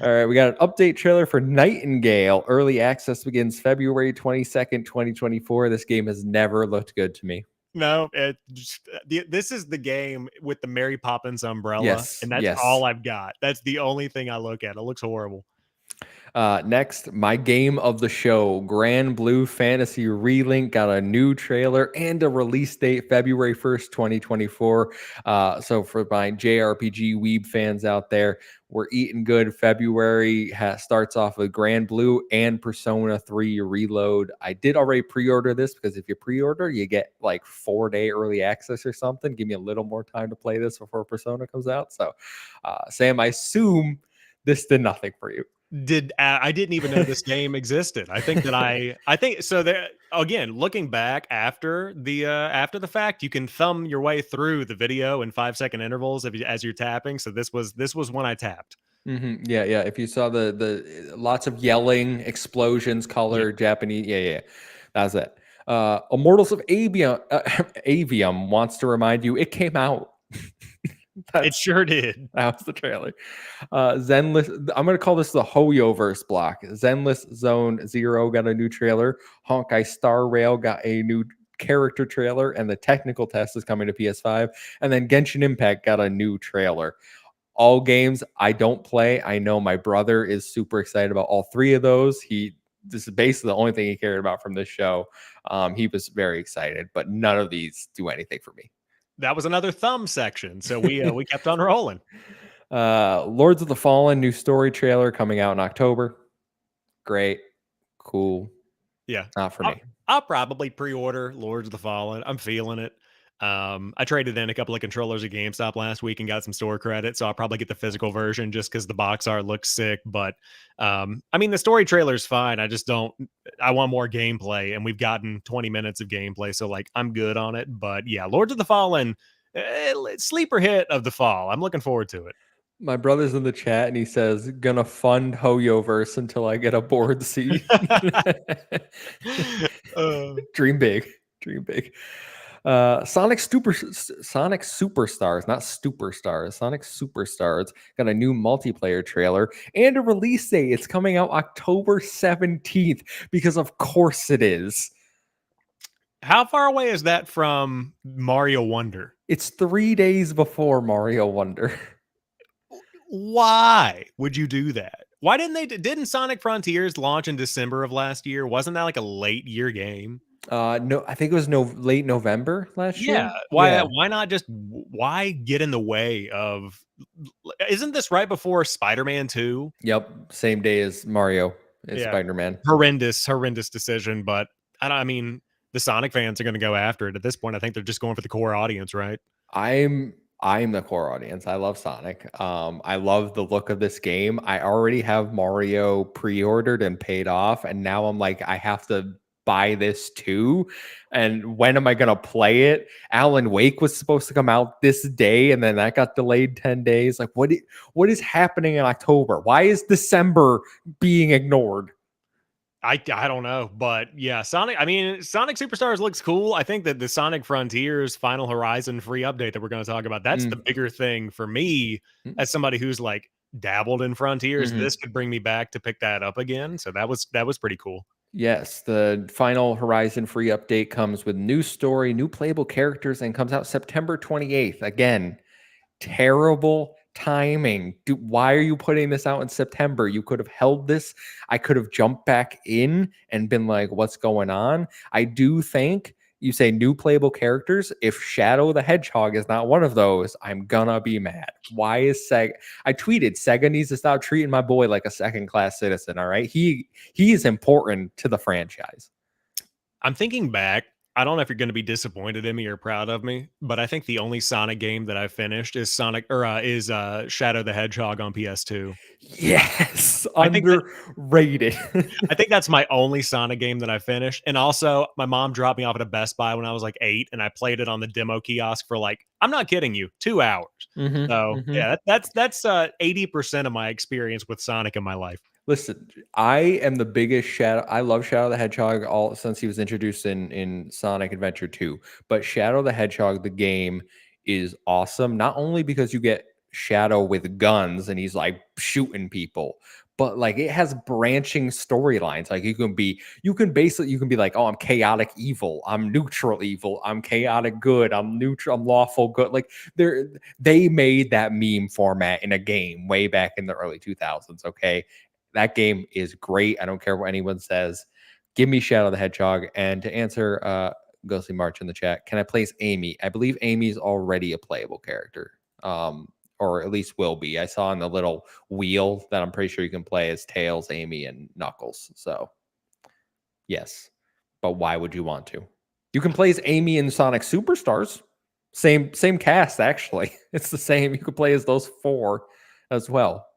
right, we got an update trailer for Nightingale. Early access begins February 22nd, 2024. This game has never looked good to me. No, this is the game with the Mary Poppins umbrella, Yes, and that's yes. all I've got. That's the only thing I look at. It looks horrible. Next, my game of the show, Grand Blue Fantasy Relink, got a new trailer and a release date, February 1st, 2024. So for my JRPG weeb fans out there, we're eating good. February starts off with Grand Blue and Persona 3 Reload. I did already pre-order this because if you pre-order, you get like 4-day early access or something. Give me a little more time to play this before Persona comes out. So, Sam, I assume this did nothing for you. I didn't even know this game existed. I think that I think so. There again, looking back after the fact, you can thumb your way through the video in 5-second intervals as you're tapping. So this was when I tapped. Mm-hmm. Yeah, yeah. If you saw the lots of yelling, explosions, color, Yeah. Japanese, yeah. That's it. Immortals of Avium, Avium wants to remind you it came out. It sure did. That was the trailer. Zenless, I'm going to call this the Hoyoverse block. Zenless Zone Zero got a new trailer. Honkai Star Rail got a new character trailer, and the technical test is coming to PS5. And then Genshin Impact got a new trailer. All games I don't play. I know my brother is super excited about all 3 of those. This is basically the only thing he cared about from this show. He was very excited, but none of these do anything for me. That was another thumb section. So we kept on rolling. Lords of the Fallen new story trailer coming out in October. Great, cool. Yeah, Not for me. I'll probably pre-order Lords of the Fallen. I'm feeling it. I traded in a couple of controllers at GameStop last week and got some store credit, so I'll probably get the physical version just because the box art looks sick. But I mean, the story trailer is fine. I want more gameplay, and we've gotten 20 minutes of gameplay, so like I'm good on it. But yeah, Lords of the Fallen, sleeper hit of the fall. I'm looking forward to it. My brother's in the chat and he says, "Gonna fund Hoyoverse until I get a board seat." Dream big, dream big. Sonic Superstars, not Superstars. Sonic Superstars got a new multiplayer trailer and a release date. It's coming out October 17th because of course it is. How far away is that from Mario Wonder? It's 3 days before Mario Wonder. Why would you do that? Why didn't Sonic Frontiers launch in December of last year? Wasn't that like a late year game? No, I think it was late November last year. Why not just why get in the way of isn't this right before Spider-Man 2? Yep, same day as Mario and Spider-Man. Horrendous decision, but I mean, the Sonic fans are going to go after it. At this point, I think they're just going for the core audience, right? I'm the core audience. I love Sonic. I love the look of this game. I already have Mario pre-ordered and paid off, and now I'm like, I have to buy this too. And when am I gonna play it? Alan Wake was supposed to come out this day, and then that got delayed 10 days. Like, what is happening in October? Why is December being ignored? I don't know, but yeah, Sonic Superstars looks cool. I think that the Sonic Frontiers Final Horizon free update that we're going to talk about, that's the bigger thing for me as somebody who's like dabbled in Frontiers. This could bring me back to pick that up again. So that was pretty cool. Yes, the Final Horizon free update comes with new story, new playable characters, and comes out September 28th. Again, terrible timing. Why are you putting this out in September? You could have held this. I could have jumped back in and been like, what's going on? I do think You say new playable characters. If Shadow the Hedgehog is not one of those, I'm gonna be mad. Why is Sega? I tweeted Sega needs to stop treating my boy like a second-class citizen. All right, he is important to the franchise. I'm thinking back. I don't know if you're going to be disappointed in me or proud of me, but I think the only Sonic game that I finished is Shadow the Hedgehog on PS2. Yes, I think that underrated. I think that's my only Sonic game that I finished. And also, my mom dropped me off at a Best Buy when I was like 8, and I played it on the demo kiosk for like, I'm not kidding you, 2 hours. So yeah, that's 80% of my experience with Sonic in my life. Listen, I am the biggest Shadow. I love Shadow the Hedgehog all since he was introduced in Sonic Adventure 2. But Shadow the Hedgehog, the game, is awesome. Not only because you get Shadow with guns and he's like shooting people, but like it has branching storylines. Like you can be like, oh, I'm chaotic evil, I'm neutral evil, I'm chaotic good, I'm neutral, I'm lawful good. Like they made that meme format in a game way back in the early 2000s. Okay. That game is great. I don't care what anyone says. Give me Shadow the Hedgehog. And to answer Ghostly March in the chat, can I place Amy? I believe Amy's already a playable character, or at least will be. I saw on the little wheel that I'm pretty sure you can play as Tails, Amy, and Knuckles. So, yes. But why would you want to? You can play as Amy in Sonic Superstars. Same cast, actually. It's the same. You could play as those 4 as well.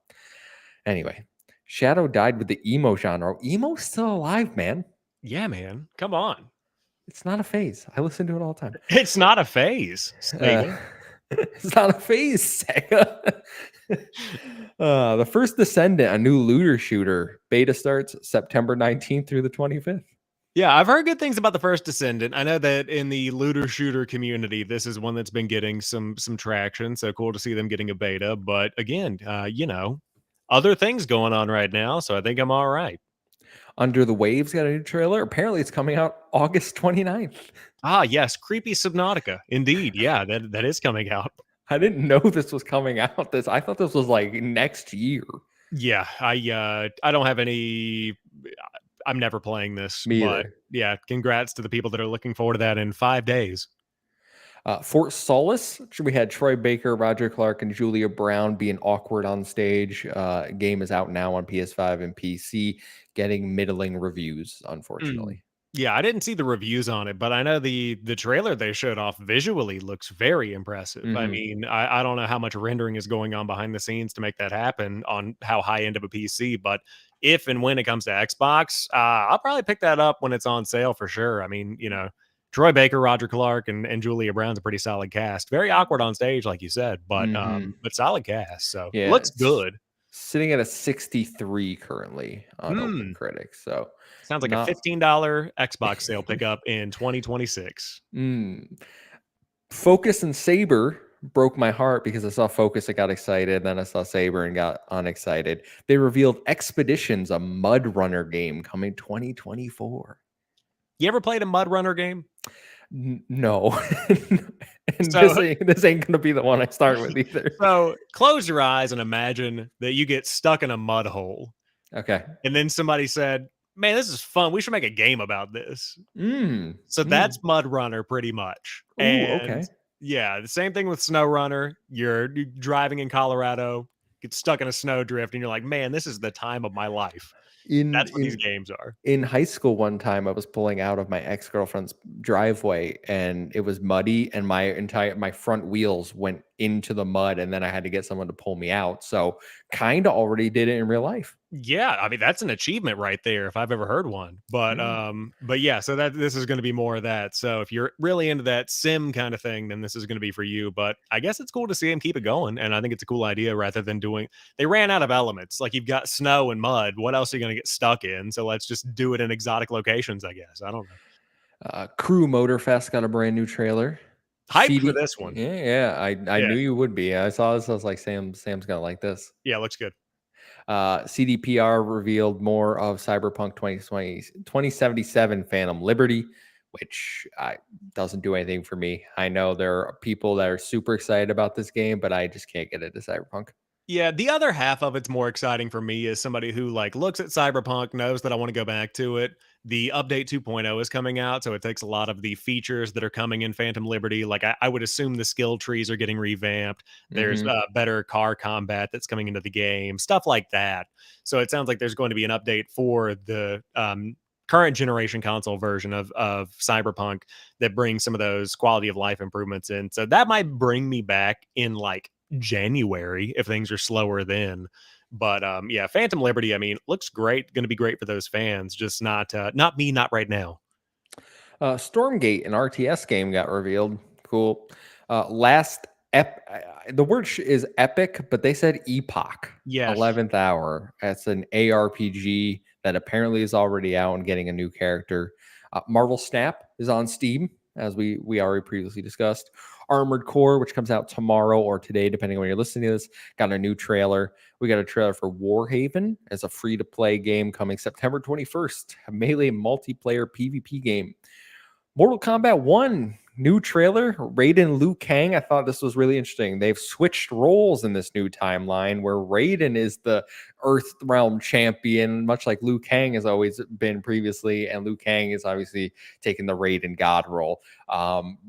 Anyway. Shadow died with the emo genre. Emo's still alive, man. Yeah, man. Come on. It's not a phase. I listen to it all the time. It's not a phase, Sega. It's not a phase, Sega. The First Descendant, a new looter shooter. Beta starts September 19th through the 25th. Yeah, I've heard good things about the First Descendant. I know that in the looter shooter community, this is one that's been getting some traction. So cool to see them getting a beta. But again, other things going on right now, so I think I'm all right. Under the Waves got a new trailer. Apparently, it's coming out August 29th. Ah, yes, Creepy Subnautica. Indeed, yeah, that is coming out. I didn't know this was coming out. I thought this was like next year. Yeah, I don't have any. I'm never playing this, Me but either. yeah, congrats to the people that are looking forward to that in 5 days. Fort Solace, we had Troy Baker, Roger Clark, and Julia Brown being awkward on stage. Game is out now on PS5 and PC, getting middling reviews, unfortunately. Yeah, I didn't see the reviews on it, but I know the trailer they showed off visually looks very impressive. I mean, I don't know how much rendering is going on behind the scenes to make that happen on how high end of a PC, but if and when it comes to Xbox, I'll probably pick that up when it's on sale for sure. I mean, Troy Baker, Roger Clark, and Julia Brown's a pretty solid cast. Very awkward on stage, like you said, but solid cast. So yeah, looks good. Sitting at a 63 currently on Open Critics. So sounds like a $15 Xbox sale pickup in 2026. Focus and Saber broke my heart because I saw Focus and got excited. Then I saw Saber and got unexcited. They revealed Expeditions, a Mud Runner game coming 2024. You ever played a Mud Runner game? No. This ain't gonna be the one I start with either. So close your eyes and imagine that you get stuck in a mud hole. Okay. And then somebody said, man, this is fun. We should make a game about this. So that's Mud Runner pretty much. Okay. Yeah, the same thing with Snow Runner. You're driving in Colorado, get stuck in a snowdrift, and you're like, man, this is the time of my life. That's what these games are. In high school, one time I was pulling out of my ex-girlfriend's driveway and it was muddy and my front wheels went into the mud and then I had to get someone to pull me out. So kind of already did it in real life. Yeah, I mean that's an achievement right there if I've ever heard one. But yeah, so this is going to be more of that. So if you're really into that sim kind of thing, then this is going to be for you. But I guess it's cool to see him keep it going, and I think it's a cool idea rather than they ran out of elements. Like you've got snow and mud. What else are you going to get stuck in? So let's just do it in exotic locations, I guess. I don't know. Crew Motorfest got a brand new trailer. Hyped for this one. Yeah. I knew you would be. I saw this. I was like, Sam's gonna like this. Yeah, looks good. CDPR revealed more of Cyberpunk 2077 Phantom Liberty, which doesn't do anything for me. I know there are people that are super excited about this game, but I just can't get into Cyberpunk. Yeah, the other half of it's more exciting for me as somebody who like looks at Cyberpunk, knows that I want to go back to it. The update 2.0 is coming out, so it takes a lot of the features that are coming in Phantom Liberty. Like I would assume the skill trees are getting revamped. There's Hmm. better car combat that's coming into the game, stuff like that. So it sounds like there's going to be an update for the current generation console version of Cyberpunk that brings some of those quality of life improvements in. So that might bring me back in like January if things are slower then. But yeah, Phantom Liberty, I mean, looks great. Going to be great for those fans. Just not me, not right now. Stormgate, an RTS game, got revealed. Cool. Last the word is epic, but they said epoch. Yes. 11th hour. That's an ARPG that apparently is already out and getting a new character. Marvel Snap is on Steam, as we already previously discussed. Armored Core, which comes out tomorrow or today, depending on when you're listening to this, got a new trailer. We got a trailer for Warhaven as a free-to-play game coming September 21st, a melee multiplayer PvP game. Mortal Kombat 1, new trailer, Raiden Liu Kang. I thought this was really interesting. They've switched roles in this new timeline where Raiden is the Earth Realm champion, much like Liu Kang has always been previously, and Liu Kang is obviously taking the Raiden God role.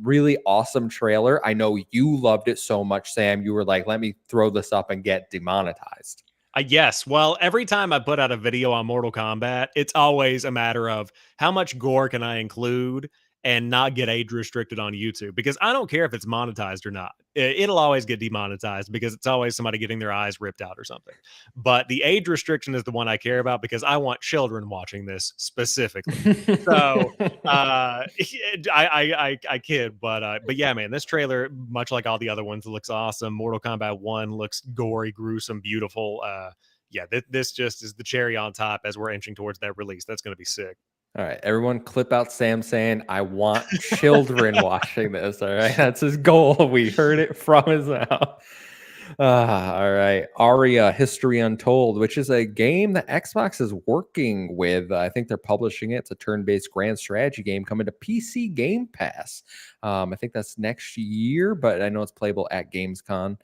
Really awesome trailer. I know you loved it so much, Sam. You were like, let me throw this up and get demonetized. Yes. Well, every time I put out a video on Mortal Kombat, it's always a matter of how much gore can I include and not get age restricted on YouTube, because I don't care if it's monetized or not. It'll always get demonetized because it's always somebody getting their eyes ripped out or something. But the age restriction is the one I care about because I want children watching this specifically. So I kid, but yeah, man, this trailer, much like all the other ones, looks awesome. Mortal Kombat 1 looks gory, gruesome, beautiful. Yeah, this just is the cherry on top as we're inching towards that release. That's going to be sick. All right, everyone clip out Sam saying, I want children watching this. All right, that's his goal. We heard it from his mouth. All right, Aria History Untold, which is a game that Xbox is working with. I think they're publishing it. It's a turn based grand strategy game coming to PC Game Pass. I think that's next year, but I know it's playable at Gamescom.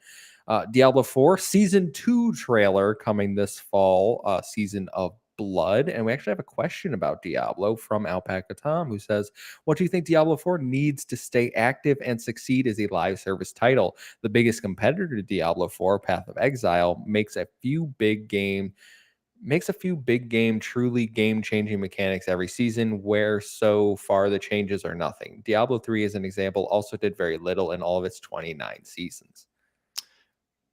Diablo 4 Season 2 trailer coming this fall, Season of Blood. And we actually have a question about Diablo from Alpaca Tom, who says, what do you think Diablo 4 needs to stay active and succeed as a live service title? The biggest competitor to Diablo 4, Path of Exile, makes a few big game truly game-changing mechanics every season, where so far the changes are nothing. Diablo 3, as an example, also did very little in all of its 29 seasons.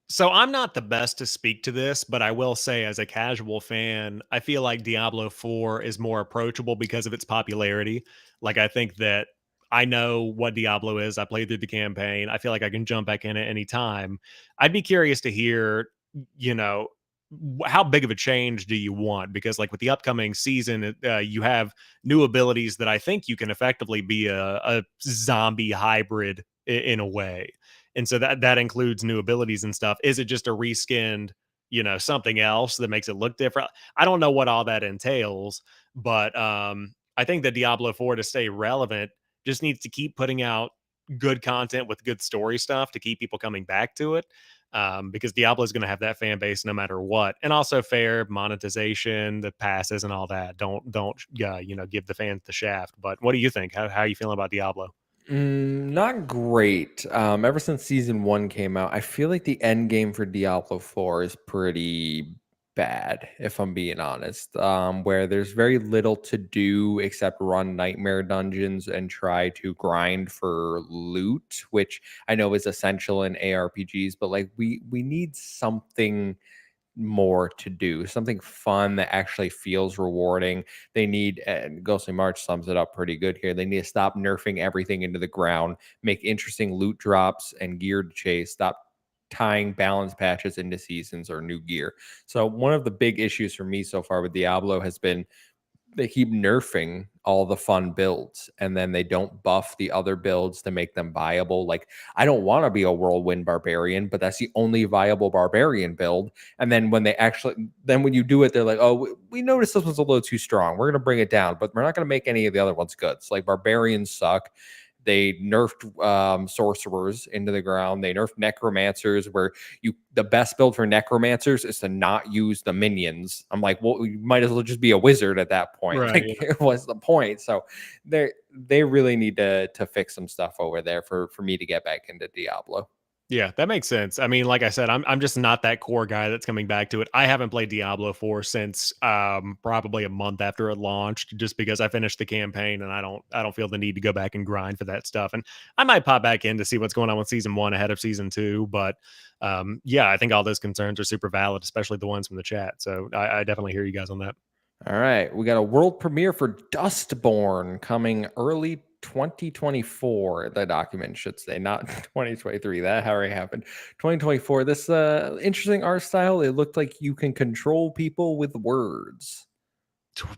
So I'm not the best to speak to this, but I will say as a casual fan, I feel like Diablo 4 is more approachable because of its popularity. Like I think that I know what Diablo is. I played through the campaign. I feel like I can jump back in at any time. I'd be curious to hear, you know, how big of a change do you want? Because like with the upcoming season, you have new abilities that I think you can effectively be a zombie hybrid in a way, and so that includes new abilities and stuff. Is it just a reskinned, something else that makes it look different? I don't know what all that entails, but I think that Diablo 4 to stay relevant just needs to keep putting out good content with good story stuff to keep people coming back to it. Because Diablo is going to have that fan base no matter what, and also fair monetization, the passes, and all that. Don't give the fans the shaft. But what do you think? How are you feeling about Diablo? Not great. Ever since season 1 came out, I feel like the end game for Diablo 4 is pretty bad, if I'm being honest. Where there's very little to do except run nightmare dungeons and try to grind for loot, which I know is essential in ARPGs, but like we need something more to do, something fun that actually feels rewarding. They need, and Ghostly March sums it up pretty good here. They need to stop nerfing everything into the ground, make interesting loot drops and gear to chase, stop tying balance patches into seasons or new gear. So one of the big issues for me so far with Diablo has been they keep nerfing all the fun builds and then they don't buff the other builds to make them viable. Like, I don't want to be a whirlwind barbarian, but that's the only viable barbarian build. And then when you do it, they're like, oh, we noticed this one's a little too strong. We're going to bring it down, but we're not going to make any of the other ones good. So like barbarians suck. They nerfed sorcerers into the ground. They nerfed necromancers, where the best build for necromancers is to not use the minions. I'm like, well, you might as well just be a wizard at that point. Right. Like, what's the point? So they really need to fix some stuff over there for me to get back into Diablo. Yeah, that makes sense. I mean, like I said, I'm just not that core guy that's coming back to it. I haven't played Diablo 4 since probably a month after it launched, just because I finished the campaign and I don't feel the need to go back and grind for that stuff. And I might pop back in to see what's going on with season 1 ahead of season 2, but yeah, I think all those concerns are super valid, especially the ones from the chat. So I definitely hear you guys on that. All right, we got a world premiere for Dustborn coming early 2024. The document should say, not 2023. That already happened. 2024. This interesting art style. It looked like you can control people with words.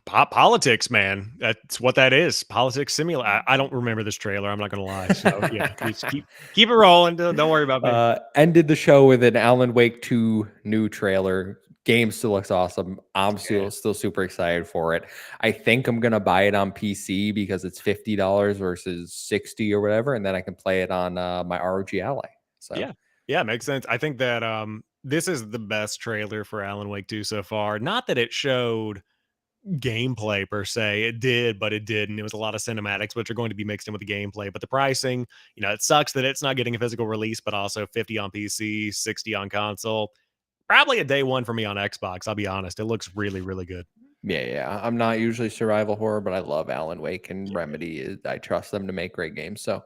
Politics, man. That's what that is. Politics simulator. I don't remember this trailer. I'm not gonna lie. So yeah, just keep it rolling. Don't worry about me. Ended the show with an Alan Wake 2 new trailer. Game still looks awesome. I'm still super excited for it. I think I'm gonna buy it on PC because it's $50 versus 60 or whatever, and then I can play it on my ROG Ally. So yeah, makes sense. I think that this is the best trailer for Alan Wake 2 so far. Not that it showed gameplay per se. It did, but it didn't. It was a lot of cinematics, which are going to be mixed in with the gameplay. But the pricing, it sucks that it's not getting a physical release, but also 50 on PC, 60 on console. Probably a day one for me on Xbox. I'll be honest. It looks really, really good. Yeah. I'm not usually survival horror, but I love Alan Wake and Remedy. I trust them to make great games. So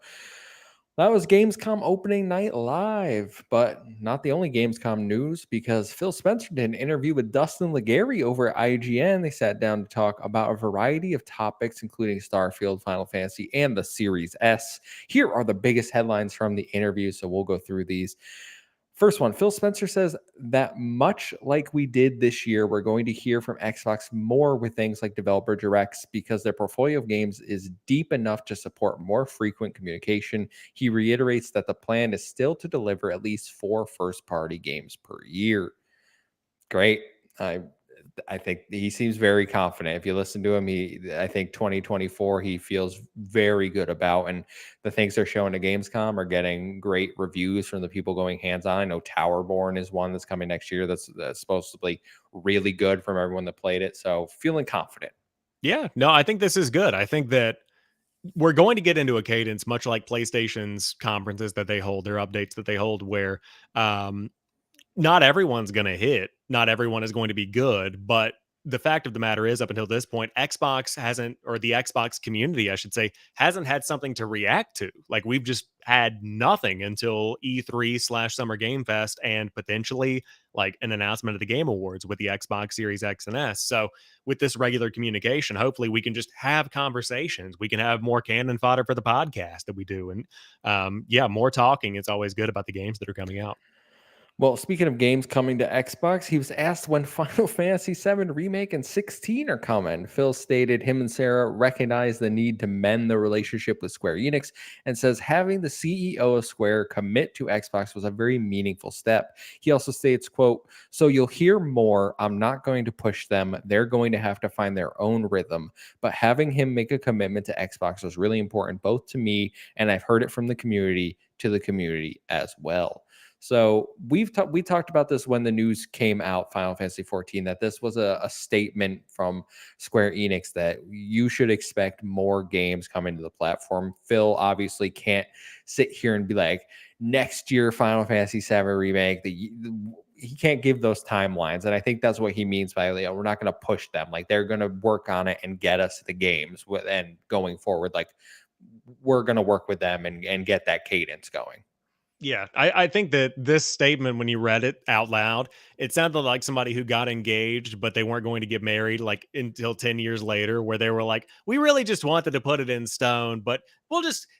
that was Gamescom Opening Night live, but not the only Gamescom news, because Phil Spencer did an interview with Dustin Legary over at IGN. They sat down to talk about a variety of topics, including Starfield, Final Fantasy, and the Series S. Here are the biggest headlines from the interview, so we'll go through these. First one, Phil Spencer says that much like we did this year, we're going to hear from Xbox more with things like developer directs because their portfolio of games is deep enough to support more frequent communication. He reiterates that the plan is still to deliver at least 4 first-party games per year. Great. I think he seems very confident. If you listen to him, I think 2024 he feels very good about, and the things they're showing at Gamescom are getting great reviews from the people going hands-on. I know Towerborn is one that's coming next year that's supposed to be really good from everyone that played it. So feeling confident. Yeah, no, I think this is good. I think that we're going to get into a cadence, much like PlayStation's conferences that they hold, their updates that they hold, where not everyone's going to hit. Not everyone is going to be good. But the fact of the matter is, up until this point, Xbox hasn't, or the Xbox community, I should say, hasn't had something to react to. Like, we've just had nothing until E3 / Summer Game Fest and potentially like an announcement of the Game Awards with the Xbox Series X and S. So with this regular communication, hopefully we can just have conversations. We can have more cannon fodder for the podcast that we do. And yeah, more talking. It's always good about the games that are coming out. Well, speaking of games coming to Xbox, he was asked when Final Fantasy VII Remake and 16 are coming. Phil stated him and Sarah recognize the need to mend the relationship with Square Enix and says having the CEO of Square commit to Xbox was a very meaningful step. He also states, quote, "So you'll hear more. I'm not going to push them. They're going to have to find their own rhythm. But having him make a commitment to Xbox was really important, both to me, and I've heard it from the community to the community as well." So we talked about this when the news came out, Final Fantasy 14, that this was a statement from Square Enix that you should expect more games coming to the platform. Phil obviously can't sit here and be like, next year Final Fantasy 7 Remake. He can't give those timelines, and I think that's what he means by, we're not going to push them. Like, they're going to work on it and get us the games, and going forward, like, we're going to work with them and get that cadence going. Yeah, I think that this statement, when you read it out loud, it sounded like somebody who got engaged, but they weren't going to get married like until 10 years later, where they were like, we really just wanted to put it in stone, but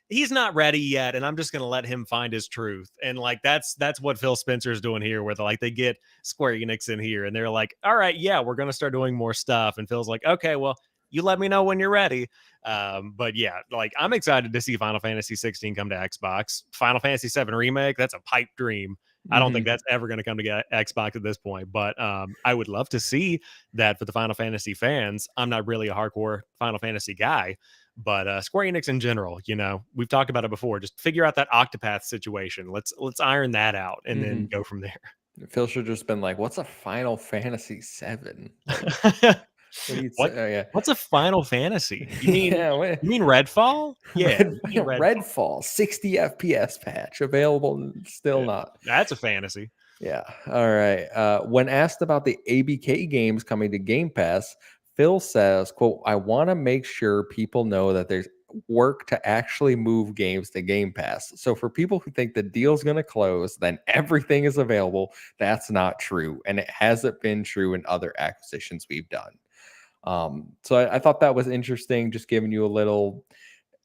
he's not ready yet. And I'm just going to let him find his truth. And like, that's what Phil Spencer's doing here, where they get Square Enix in here and they're like, all right, yeah, we're going to start doing more stuff. And Phil's like, okay, well, you let me know when you're ready. But yeah, like, I'm excited to see Final Fantasy 16 come to Xbox. Final Fantasy 7 Remake, that's a pipe dream. I don't think that's ever going to come to Xbox at this point, but I would love to see that for the Final Fantasy fans. I'm not really a hardcore Final Fantasy guy, But Square Enix in general, we've talked about it before. Just figure out that Octopath situation. Let's iron that out and then go from there. Phil should just been like, "What's a Final Fantasy VII?" Like, what do you say? What Oh, yeah, what's a Final Fantasy? You mean yeah. you mean Redfall? Yeah, you mean Redfall. Redfall 60 FPS patch available. Still Yeah, not. that's a fantasy. Yeah. All right. When asked about the ABK games coming to Game Pass, Phil says, quote, I want to make sure people know that there's work to actually move games to Game Pass. So for people who think the deal's going to close, then everything is available, that's not true. And it hasn't been true in other acquisitions we've done. So I thought that was interesting, just giving you a little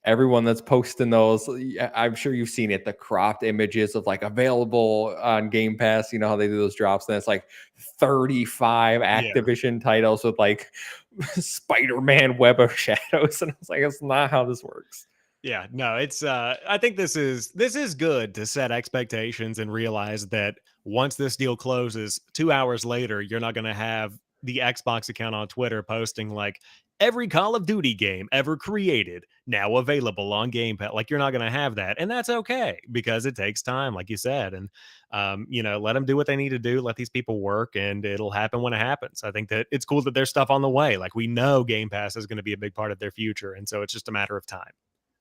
everyone that's posting those, I'm sure you've seen it, the cropped images of like available on Game Pass. You know how they do those drops, and it's like 35 Activision titles with like Spider-Man Web of Shadows, and I was like, that's not how this works. Yeah, no, it's I think this is good to set expectations and realize that once this deal closes, 2 hours later, you're not going to have the Xbox account on Twitter posting like every Call of Duty game ever created now available on Game Pass. Like you're not going to have that, and that's okay because it takes time, like you said, and let them do what they need to do. Let these people work, and it'll happen when it happens. I think that it's cool that there's stuff on the way. Like we know Game Pass is going to be a big part of their future, and so it's just a matter of time.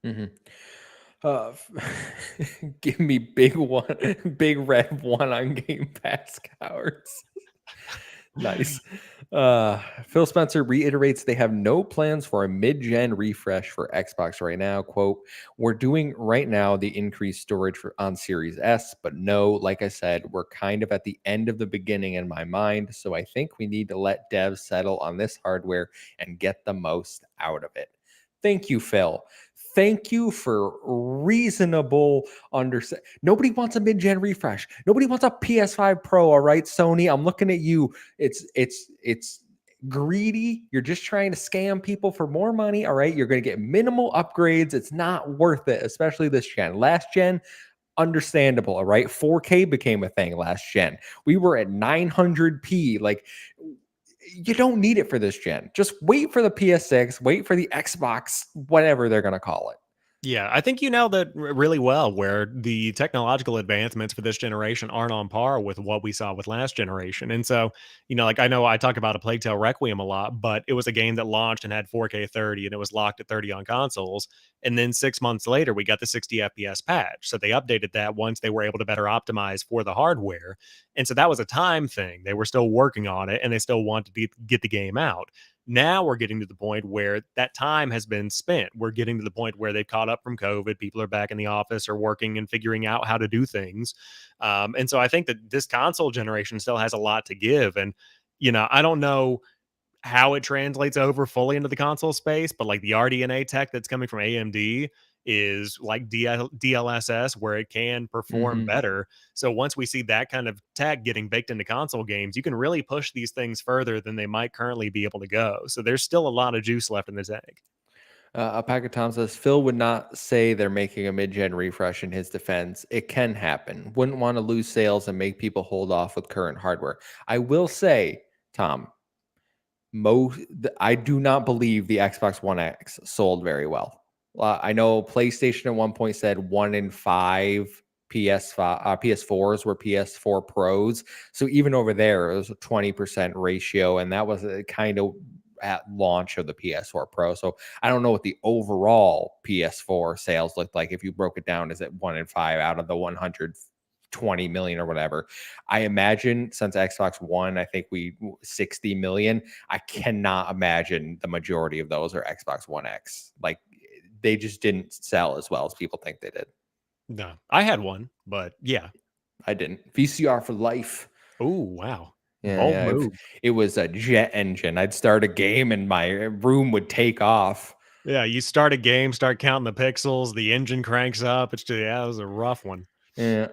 Mm-hmm. Give me big red one on Game Pass, cowards. Nice. Phil Spencer reiterates they have no plans for a mid-gen refresh for Xbox right now. Quote, we're doing right now the increased storage on Series S, but no, like I said, we're kind of at the end of the beginning in my mind. So I think we need to let devs settle on this hardware and get the most out of it. Thank you, Phil. Thank you for reasonable understanding. Nobody wants a mid-gen refresh. Nobody wants a PS5 Pro. All right, Sony, I'm looking at you. It's greedy. You're just trying to scam people for more money. All right, you're going to get minimal upgrades. It's not worth it, especially this gen. Last gen, understandable. All right, 4K became a thing last gen. We were at 900p. Like, you don't need it for this gen. Just wait for the PS6, wait for the Xbox, whatever they're going to call it. Yeah, I think you nailed it really well, where the technological advancements for this generation aren't on par with what we saw with last generation. And so, like I know I talk about A Plague Tale Requiem a lot, but it was a game that launched and had 4K 30 and it was locked at 30 on consoles. And then 6 months later, we got the 60 FPS patch. So they updated that once they were able to better optimize for the hardware. And so that was a time thing. They were still working on it and they still wanted to get the game out. Now we're getting to the point where that time has been spent. We're getting to the point where they've caught up from COVID. People are back in the office or working and figuring out how to do things. And so I think that this console generation still has a lot to give. And, I don't know how it translates over fully into the console space, but like the RDNA tech that's coming from AMD is like DLSS, where it can perform better. So once we see that kind of tech getting baked into console games, you can really push these things further than they might currently be able to go. So there's still a lot of juice left in this egg. Alpaca Tom says Phil would not say they're making a mid-gen refresh in his defense. It can happen. Wouldn't want to lose sales and make people hold off with current hardware. I will say, Tom, I do not believe the Xbox One X sold very well. I know PlayStation at one point said 1 in 5 PS4s were PS4 Pros. So even over there, it was a 20% ratio, and that was a kind of at launch of the PS4 Pro. So I don't know what the overall PS4 sales looked like if you broke it down. Is it 1 in 5 out of the 120 million or whatever? I imagine since Xbox One, I think 60 million. I cannot imagine the majority of those are Xbox One X. Like they just didn't sell as well as people think they did. No, I had one, but yeah, I didn't. VCR for life. Oh, wow. Yeah, it was a jet engine. I'd start a game and my room would take off. Yeah, you start a game, start counting the pixels, the engine cranks up. It was a rough one. Yeah.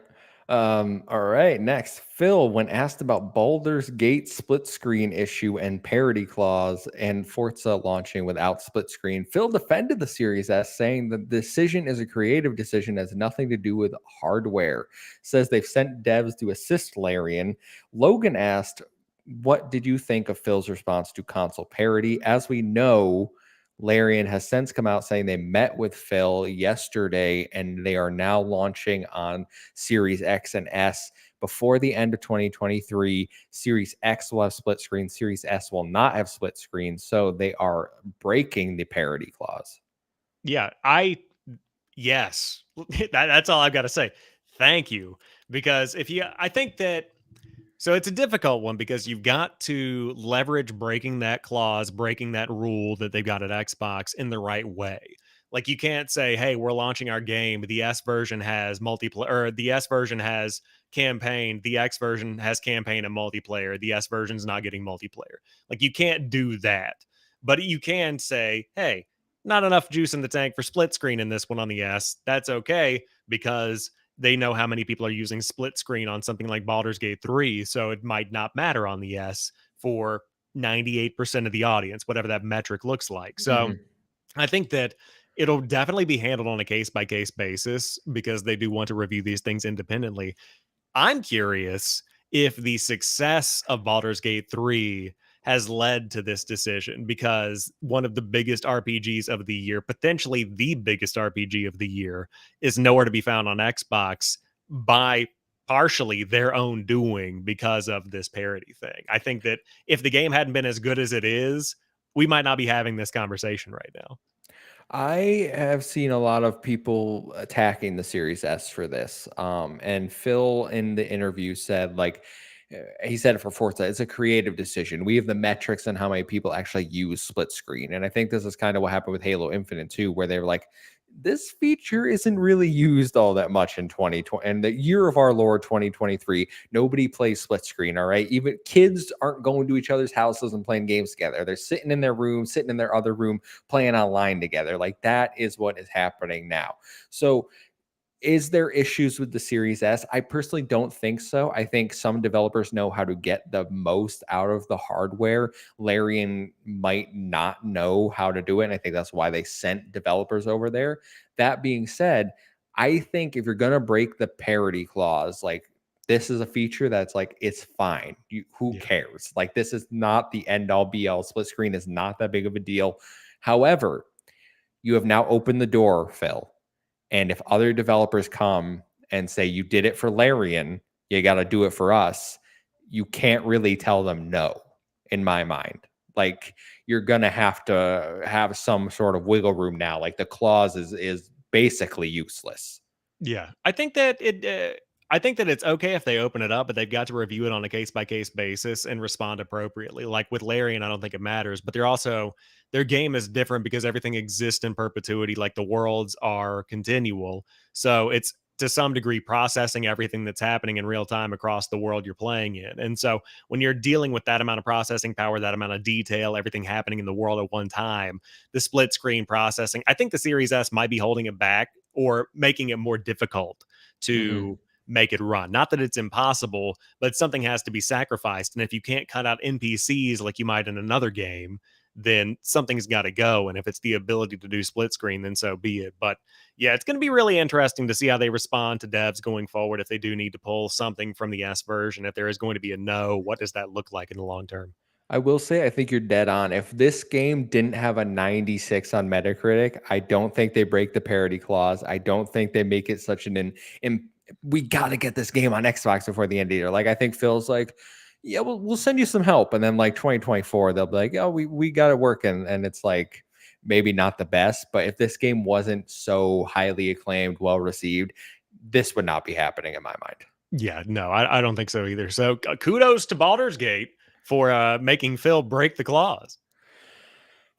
All right. Next, Phil, when asked about Baldur's Gate split screen issue and parity clause and Forza launching without split screen, Phil defended the Series S, saying the decision is a creative decision, has nothing to do with hardware. Says they've sent devs to assist Larian. Logan asked, what did you think of Phil's response to console parity? As we know, Larian has since come out saying they met with Phil yesterday and they are now launching on Series X and S before the end of 2023. Series X will have split screen, Series S will not have split screen. So they are breaking the parity clause. Yeah, yes. That's all I've got to say. Thank you. Because I think that, so it's a difficult one because you've got to leverage breaking that clause, breaking that rule that they've got at Xbox in the right way. Like you can't say, "Hey, we're launching our game. The S version has multiplayer, or the S version has campaign. The X version has campaign and multiplayer. The S version's not getting multiplayer." Like you can't do that. But you can say, "Hey, not enough juice in the tank for split screen in this one on the S. That's okay because they know how many people are using split screen on something like Baldur's Gate 3, so it might not matter on the S for 98% of the audience, whatever that metric looks like." So I think that it'll definitely be handled on a case by case basis because they do want to review these things independently. I'm curious if the success of Baldur's Gate 3 has led to this decision because one of the biggest RPGs of the year, potentially the biggest RPG of the year, is nowhere to be found on Xbox by partially their own doing because of this parody thing. I think that if the game hadn't been as good as it is, we might not be having this conversation right now. I have seen a lot of people attacking the Series S for this. And Phil in the interview said, like, he said it for Forza, it's a creative decision. We have the metrics on how many people actually use split screen. And I think this is kind of what happened with Halo Infinite too, where they were like, this feature isn't really used all that much in 2020 and the year of our Lord 2023. Nobody plays split screen. All right. Even kids aren't going to each other's houses and playing games together. They're sitting in their room, sitting in their other room, playing online together. Like that is what is happening now. So is there issues with the Series S? I personally don't think so. I think some developers know how to get the most out of the hardware. Larian might not know how to do it, and I think that's why they sent developers over there. That being said, I think if you're going to break the parity clause, like this is a feature that's like, it's fine. Who Yeah. cares? Like this is not the end all be all. Split screen is not that big of a deal. However, you have now opened the door, Phil. And if other developers come and say, you did it for Larian, you got to do it for us, you can't really tell them no, in my mind. Like, you're going to have some sort of wiggle room now. Like, the clause is basically useless. Yeah, I think that it's okay if they open it up, but they've got to review it on a case by case basis and respond appropriately. Like with Larry, and I don't think it matters, but they're also their game is different because everything exists in perpetuity. Like the worlds are continual, so it's to some degree processing everything that's happening in real time across the world you're playing in. And so when you're dealing with that amount of processing power, that amount of detail, everything happening in the world at one time, the split screen processing, I think the Series S might be holding it back or making it more difficult to make it run. Not that it's impossible, but something has to be sacrificed. And if you can't cut out NPCs like you might in another game, then something's got to go. And if it's the ability to do split screen, then so be it. But yeah, it's going to be really interesting to see how they respond to devs going forward. If they do need to pull something from the S version, if there is going to be a no, what does that look like in the long term? I will say, I think you're dead on. If this game didn't have a 96 on Metacritic, I don't think they break the parity clause. I don't think they make it such we got to get this game on Xbox before the end of the year. Like, I think Phil's like, yeah, we'll send you some help. And then like 2024, they'll be like, oh, we got it working. And it's like, maybe not the best, but if this game wasn't so highly acclaimed, well received, this would not be happening in my mind. Yeah, no, I don't think so either. So kudos to Baldur's Gate for making Phil break the clause.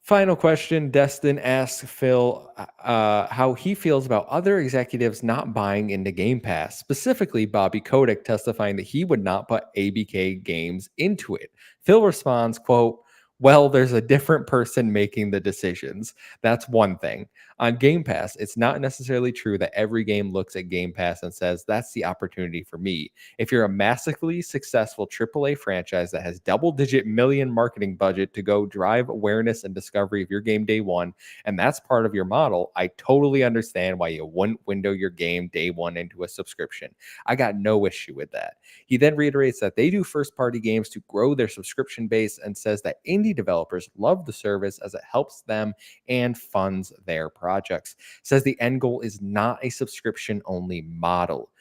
Final question. Destin asks Phil how he feels about other executives not buying into Game Pass, specifically Bobby Kotick testifying that he would not put ABK games into it. Phil responds, quote, well, there's a different person making the decisions. That's one thing. On Game Pass, it's not necessarily true that every game looks at Game Pass and says, that's the opportunity for me. If you're a massively successful AAA franchise that has double-digit million marketing budget to go drive awareness and discovery of your game day one, and that's part of your model, I totally understand why you wouldn't window your game day one into a subscription. I got no issue with that. He then reiterates that they do first-party games to grow their subscription base and says that indie indie developers love the service as it helps them and funds their projects. Says the end goal is not a subscription only model.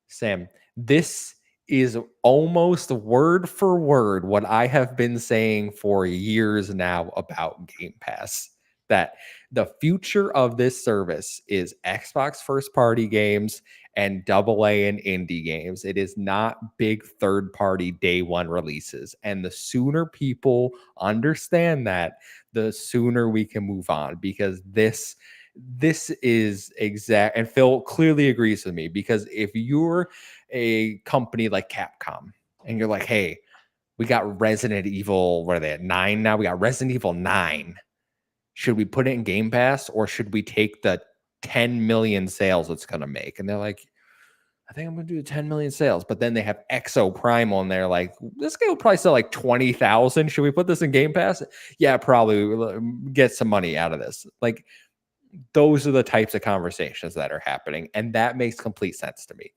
Sam, this is almost word for word what I have been saying for years now about Game Pass. That the future of this service is Xbox first party games and AA and indie games. It is not big third party day one releases. And the sooner people understand that, the sooner we can move on, because this is exact, and Phil clearly agrees with me, because if you're a company like Capcom and you're like, hey, we got Resident Evil, what are they at 9 now? We got Resident Evil 9. Should we put it in Game Pass, or should we take the 10 million sales it's going to make? And they're like, I think I'm going to do the 10 million sales. But then they have Exo Prime on there. Like, this game will probably sell like 20,000. Should we put this in Game Pass? Yeah, probably get some money out of this. Like, those are the types of conversations that are happening. And that makes complete sense to me.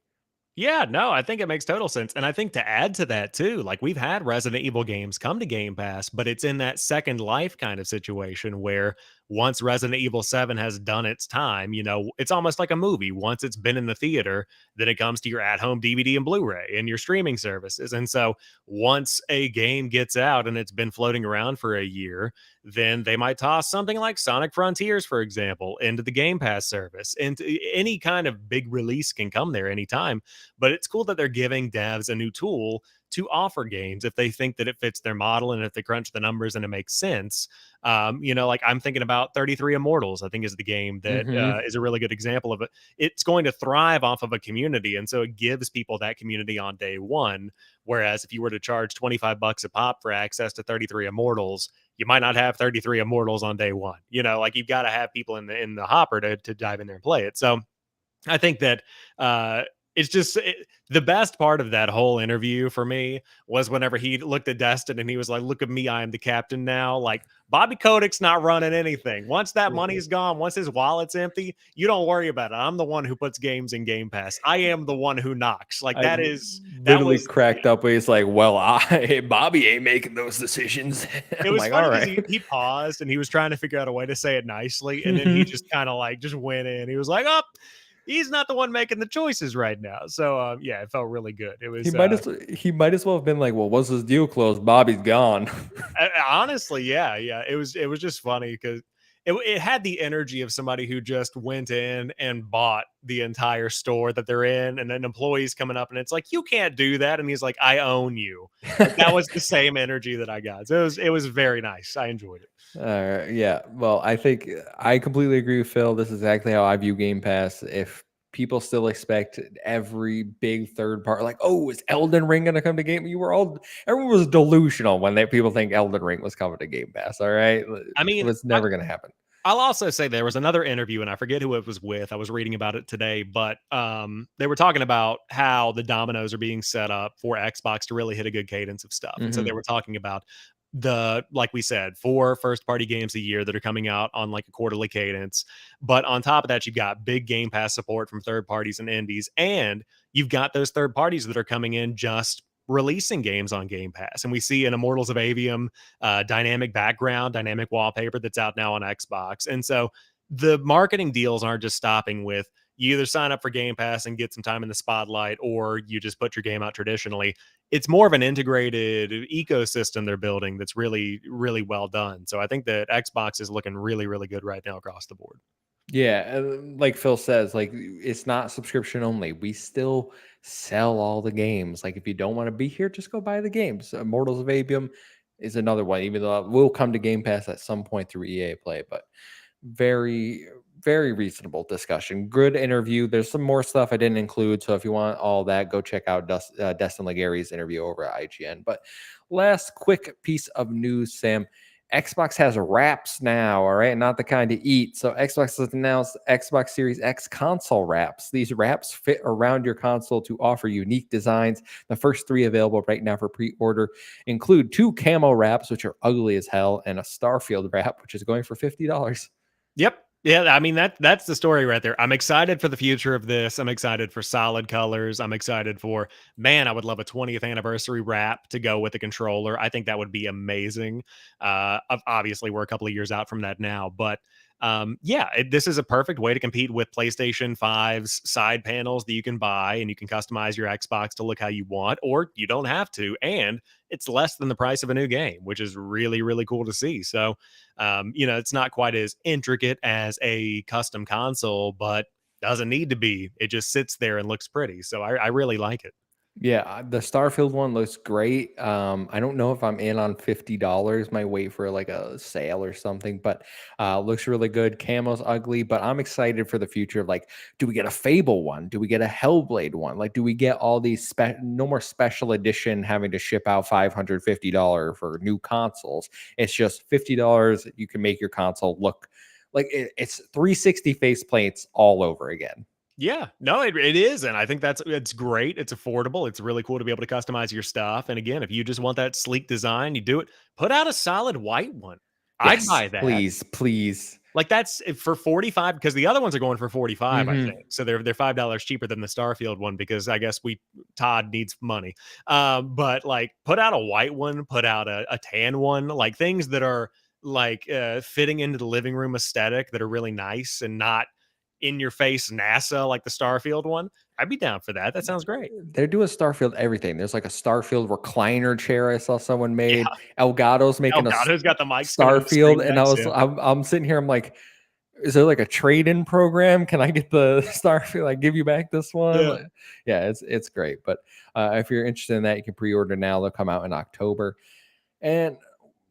Yeah, no, I think it makes total sense. And I think to add to that too, like we've had Resident Evil games come to Game Pass, but it's in that second life kind of situation where once Resident Evil 7 has done its time, it's almost like a movie. Once it's been in the theater, then it comes to your at-home DVD and Blu-ray and your streaming services. And so once a game gets out and it's been floating around for a year, then they might toss something like Sonic Frontiers, for example, into the Game Pass service. And any kind of big release can come there anytime. But it's cool that they're giving devs a new tool to offer games if they think that it fits their model and if they crunch the numbers and it makes sense. Like I'm thinking about 33 Immortals, I think is the game that is a really good example of it. It's going to thrive off of a community. And so it gives people that community on day one. Whereas if you were to charge $25 a pop for access to 33 Immortals, you might not have 33 Immortals on day one. Like you've got to have people in the hopper to dive in there and play it. So I think that it's just the best part of that whole interview for me was whenever he looked at Destin and he was like, look at me, I am the captain now. Like Bobby Kodak's not running anything. Once that money's gone, once his wallet's empty, you don't worry about it. I'm the one who puts games in Game Pass. I am the one who knocks. Like that was cracked up where he's like, well, Bobby ain't making those decisions. It was like, funny because he paused and he was trying to figure out a way to say it nicely. And then he just kind of like just went in. He was like, oh, he's not the one making the choices right now. So yeah, it felt really good. It was he might as well have been like, well, once this deal closed, Bobby's gone. Honestly, yeah. It was just funny because it had the energy of somebody who just went in and bought the entire store that they're in, and then employees coming up and it's like, you can't do that. And he's like, I own you. Like, that was the same energy that I got. So it was very nice. I enjoyed it. Yeah. Well, I think I completely agree with Phil. This is exactly how I view Game Pass. If people still expect every big third part, like, oh, is Elden Ring going to come to Game? Everyone was delusional when people think Elden Ring was coming to Game Pass. All right. I mean, it's never going to happen. I'll also say there was another interview, and I forget who it was with. I was reading about it today, but they were talking about how the dominoes are being set up for Xbox to really hit a good cadence of stuff. And so they were talking about like we said, 4 first-party games a year that are coming out on like a quarterly cadence. But on top of that, you've got big Game Pass support from third parties and indies, and you've got those third parties that are coming in just releasing games on Game Pass. And we see in Immortals of Avium, dynamic background, dynamic wallpaper that's out now on Xbox. And so the marketing deals aren't just stopping with you either sign up for Game Pass and get some time in the spotlight, or you just put your game out traditionally. It's more of an integrated ecosystem they're building that's really, really well done. So I think that Xbox is looking really, really good right now across the board. Yeah, like Phil says, like it's not subscription only. We still sell all the games. Like if you don't want to be here, just go buy the games. Immortals of Abium is another one, even though it will come to Game Pass at some point through EA Play, but very, very reasonable discussion. Good interview. There's some more stuff I didn't include, so if you want all that, go check out Destin Legary's interview over at IGN. But last quick piece of news, Sam. Xbox has wraps now, all right? Not the kind to eat. So Xbox has announced Xbox Series X console wraps. These wraps fit around your console to offer unique designs. The first 3 available right now for pre-order include 2 camo wraps, which are ugly as hell, and a Starfield wrap, which is going for $50. Yep. Yeah, I mean that's the story right there. I'm excited for the future of this. I'm excited for solid colors. I'm excited for, man, I would love a 20th anniversary wrap to go with the controller. I think that would be amazing. Obviously we're a couple of years out from that now, but yeah, this is a perfect way to compete with PlayStation 5's side panels that you can buy, and you can customize your Xbox to look how you want, or you don't have to. And it's less than the price of a new game, which is really, really cool to see. So it's not quite as intricate as a custom console, but doesn't need to be. It just sits there and looks pretty. So I really like it. Yeah, the Starfield one looks great. I don't know if I'm in on $50. Might wait for like a sale or something, but looks really good. Camo's ugly, but I'm excited for the future. Like, do we get a Fable one? Do we get a Hellblade one? Like, do we get all these no more special edition having to ship out $550 for new consoles? It's just $50. You can make your console look like it's 360 faceplates all over again. Yeah, no, it is, and I think it's great. It's affordable. It's really cool to be able to customize your stuff. And again, if you just want that sleek design, you do it. Put out a solid white one. I'd Yes, buy that. please, please. Like that's for 45, because the other ones are going for 45, I Hmm. think. So they're $5 cheaper than the Starfield one, because I guess Todd needs money. But like put out a white one, put out a tan one, like things that are like fitting into the living room aesthetic that are really nice and not in your face NASA like the Starfield one. I'd be down for that. That sounds great. They're doing Starfield everything. There's like a Starfield recliner chair I saw someone Yeah. made. Elgato's making a Elgato's got the mics coming with the Starfield, screen and decks. Yeah. I'm sitting here. I'm like, is there like a trade-in program? Can I get the Starfield? I give you back this one. Yeah. Like, yeah, it's great. But if you're interested in that, you can pre-order now. They'll come out in October. And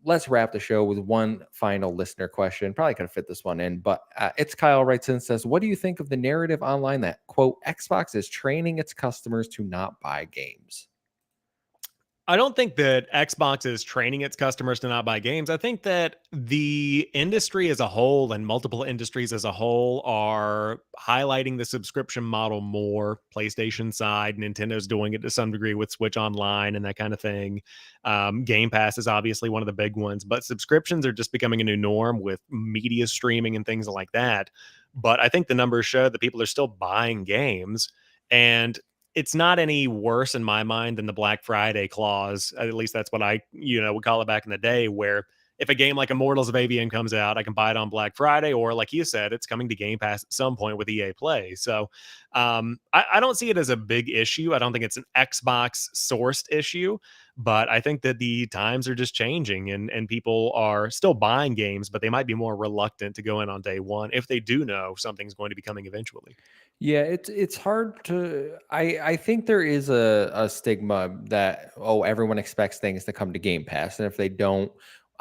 let's wrap the show with one final listener question. Probably could have fit this one in, but it's Kyle writes in and says, what do you think of the narrative online that, quote, Xbox is training its customers to not buy games? I don't think that Xbox is training its customers to not buy games. I think that the industry as a whole and multiple industries as a whole are highlighting the subscription model more. PlayStation side, Nintendo's doing it to some degree with Switch Online and that kind of thing. Game Pass is obviously one of the big ones, but subscriptions are just becoming a new norm with media streaming and things like that. But I think the numbers show that people are still buying games. And it's not any worse in my mind than the Black Friday clause. At least that's what I, would call it back in the day, where if a game like Immortals of Avian comes out, I can buy it on Black Friday, or like you said, it's coming to Game Pass at some point with EA Play. So I don't see it as a big issue. I don't think it's an Xbox sourced issue, but I think that the times are just changing, and people are still buying games, but they might be more reluctant to go in on day one if they do know something's going to be coming eventually. Yeah, it's hard to I think there is a stigma that, oh, everyone expects things to come to Game Pass, and if they don't,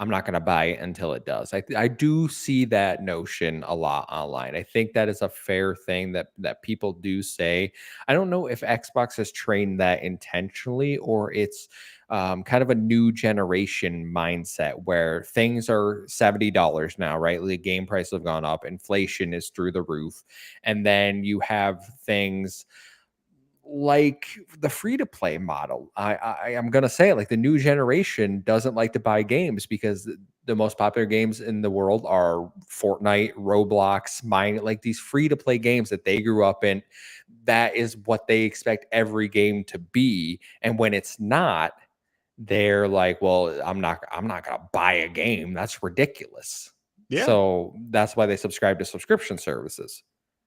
I'm not going to buy it until it does. I do see that notion a lot online. I think that is a fair thing that people do say. I don't know if Xbox has trained that intentionally, or it's kind of a new generation mindset where things are $70 now, right? The game prices have gone up, inflation is through the roof, and then you have things like the free to play model. I'm gonna say it, like the new generation doesn't like to buy games because the most popular games in the world are Fortnite, Roblox, mine, like these free to play games that they grew up in. That is what they expect every game to be, and when it's not, they're like, well, I'm not gonna buy a game. That's ridiculous. Yeah. So that's why they subscribe to subscription services.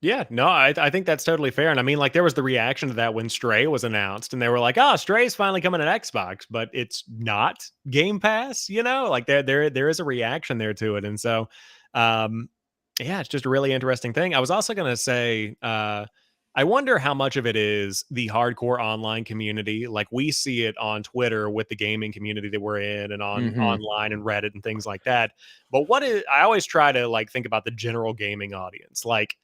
Yeah, no, I think that's totally fair. And I mean, like, there was the reaction to that when Stray was announced, and they were like, "Oh, Stray's finally coming to Xbox," but it's not Game Pass, Like there is a reaction there to it. And so um yeah, it's just a really interesting thing. I was also gonna say, I wonder how much of it is the hardcore online community. Like we see it on Twitter with the gaming community that we're in, and on Hmm. online and Reddit and things like that. But I always try to like think about the general gaming audience. Like,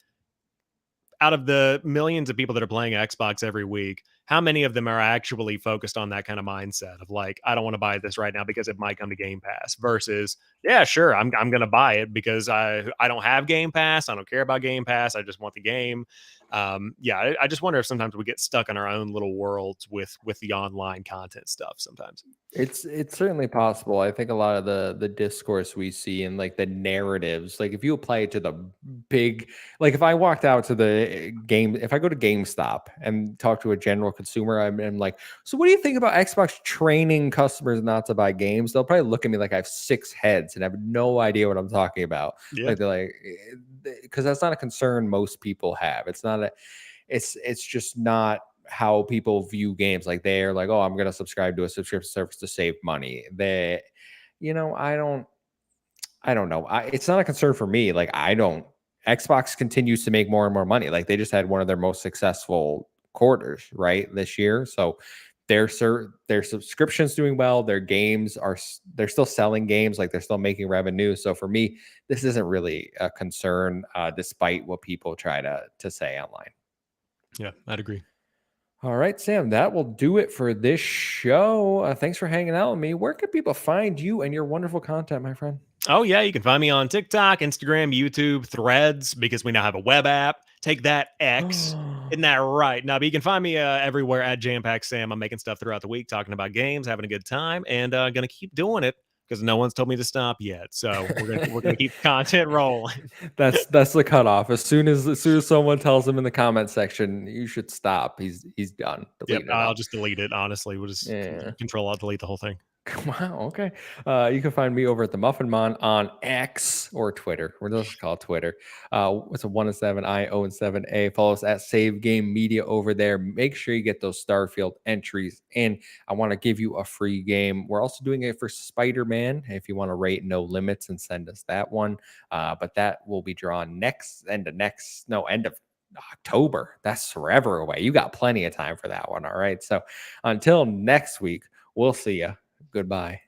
out of the millions of people that are playing Xbox every week, how many of them are actually focused on that kind of mindset of like, I don't want to buy this right now because it might come to Game Pass, versus, yeah, sure, I'm going to buy it because I don't have Game Pass. I don't care about Game Pass. I just want the game. Yeah, I just wonder if sometimes we get stuck in our own little worlds with the online content stuff sometimes. It's certainly possible. I think a lot of the discourse we see and like the narratives, like if you apply it to the big, like if I walked out to the game, if I go to GameStop and talk to a general consumer, I'm like, so what do you think about Xbox training customers not to buy games? They'll probably look at me like I have 6 heads and have no idea what I'm talking about. Yeah. Like they're like, because that's not a concern most people have. It's not a, it's just not how people view games. Like they're like, oh, I'm gonna subscribe to a subscription service to save money. They, I don't know. It's not a concern for me. Like I don't. Xbox continues to make more and more money. Like they just had one of their most successful quarters right this year. So their subscriptions doing well. Their games they're still selling games. Like they're still making revenue. So for me, this isn't really a concern, despite what people try to say online. Yeah, I'd agree. All right, Sam, that will do it for this show. Thanks for hanging out with me. Where can people find you and your wonderful content, my friend? Oh, yeah, you can find me on TikTok, Instagram, YouTube, Threads, because we now have a web app. Take that, X. Isn't that right? Now, but you can find me everywhere at JamPackSam. I'm making stuff throughout the week, talking about games, having a good time, and going to keep doing it because no one's told me to stop yet. So we're gonna keep content rolling. That's the cutoff. As soon as someone tells him in the comment section, you should stop. He's done. Yep, I'll just delete it. Honestly, we'll just Control Alt delete the whole thing. Wow. Okay. You can find me over at the Muffin Mon on X or Twitter. We're just called Twitter. It's a 1 and 7 I, O and 7A. Follow us at Save Game Media over there. Make sure you get those Starfield entries in. I want to give you a free game. We're also doing it for Spider-Man. If you want to rate No Limits and send us that one. But that will be drawn end of October. That's forever away. You got plenty of time for that one. All right. So until next week, we'll see you. Goodbye.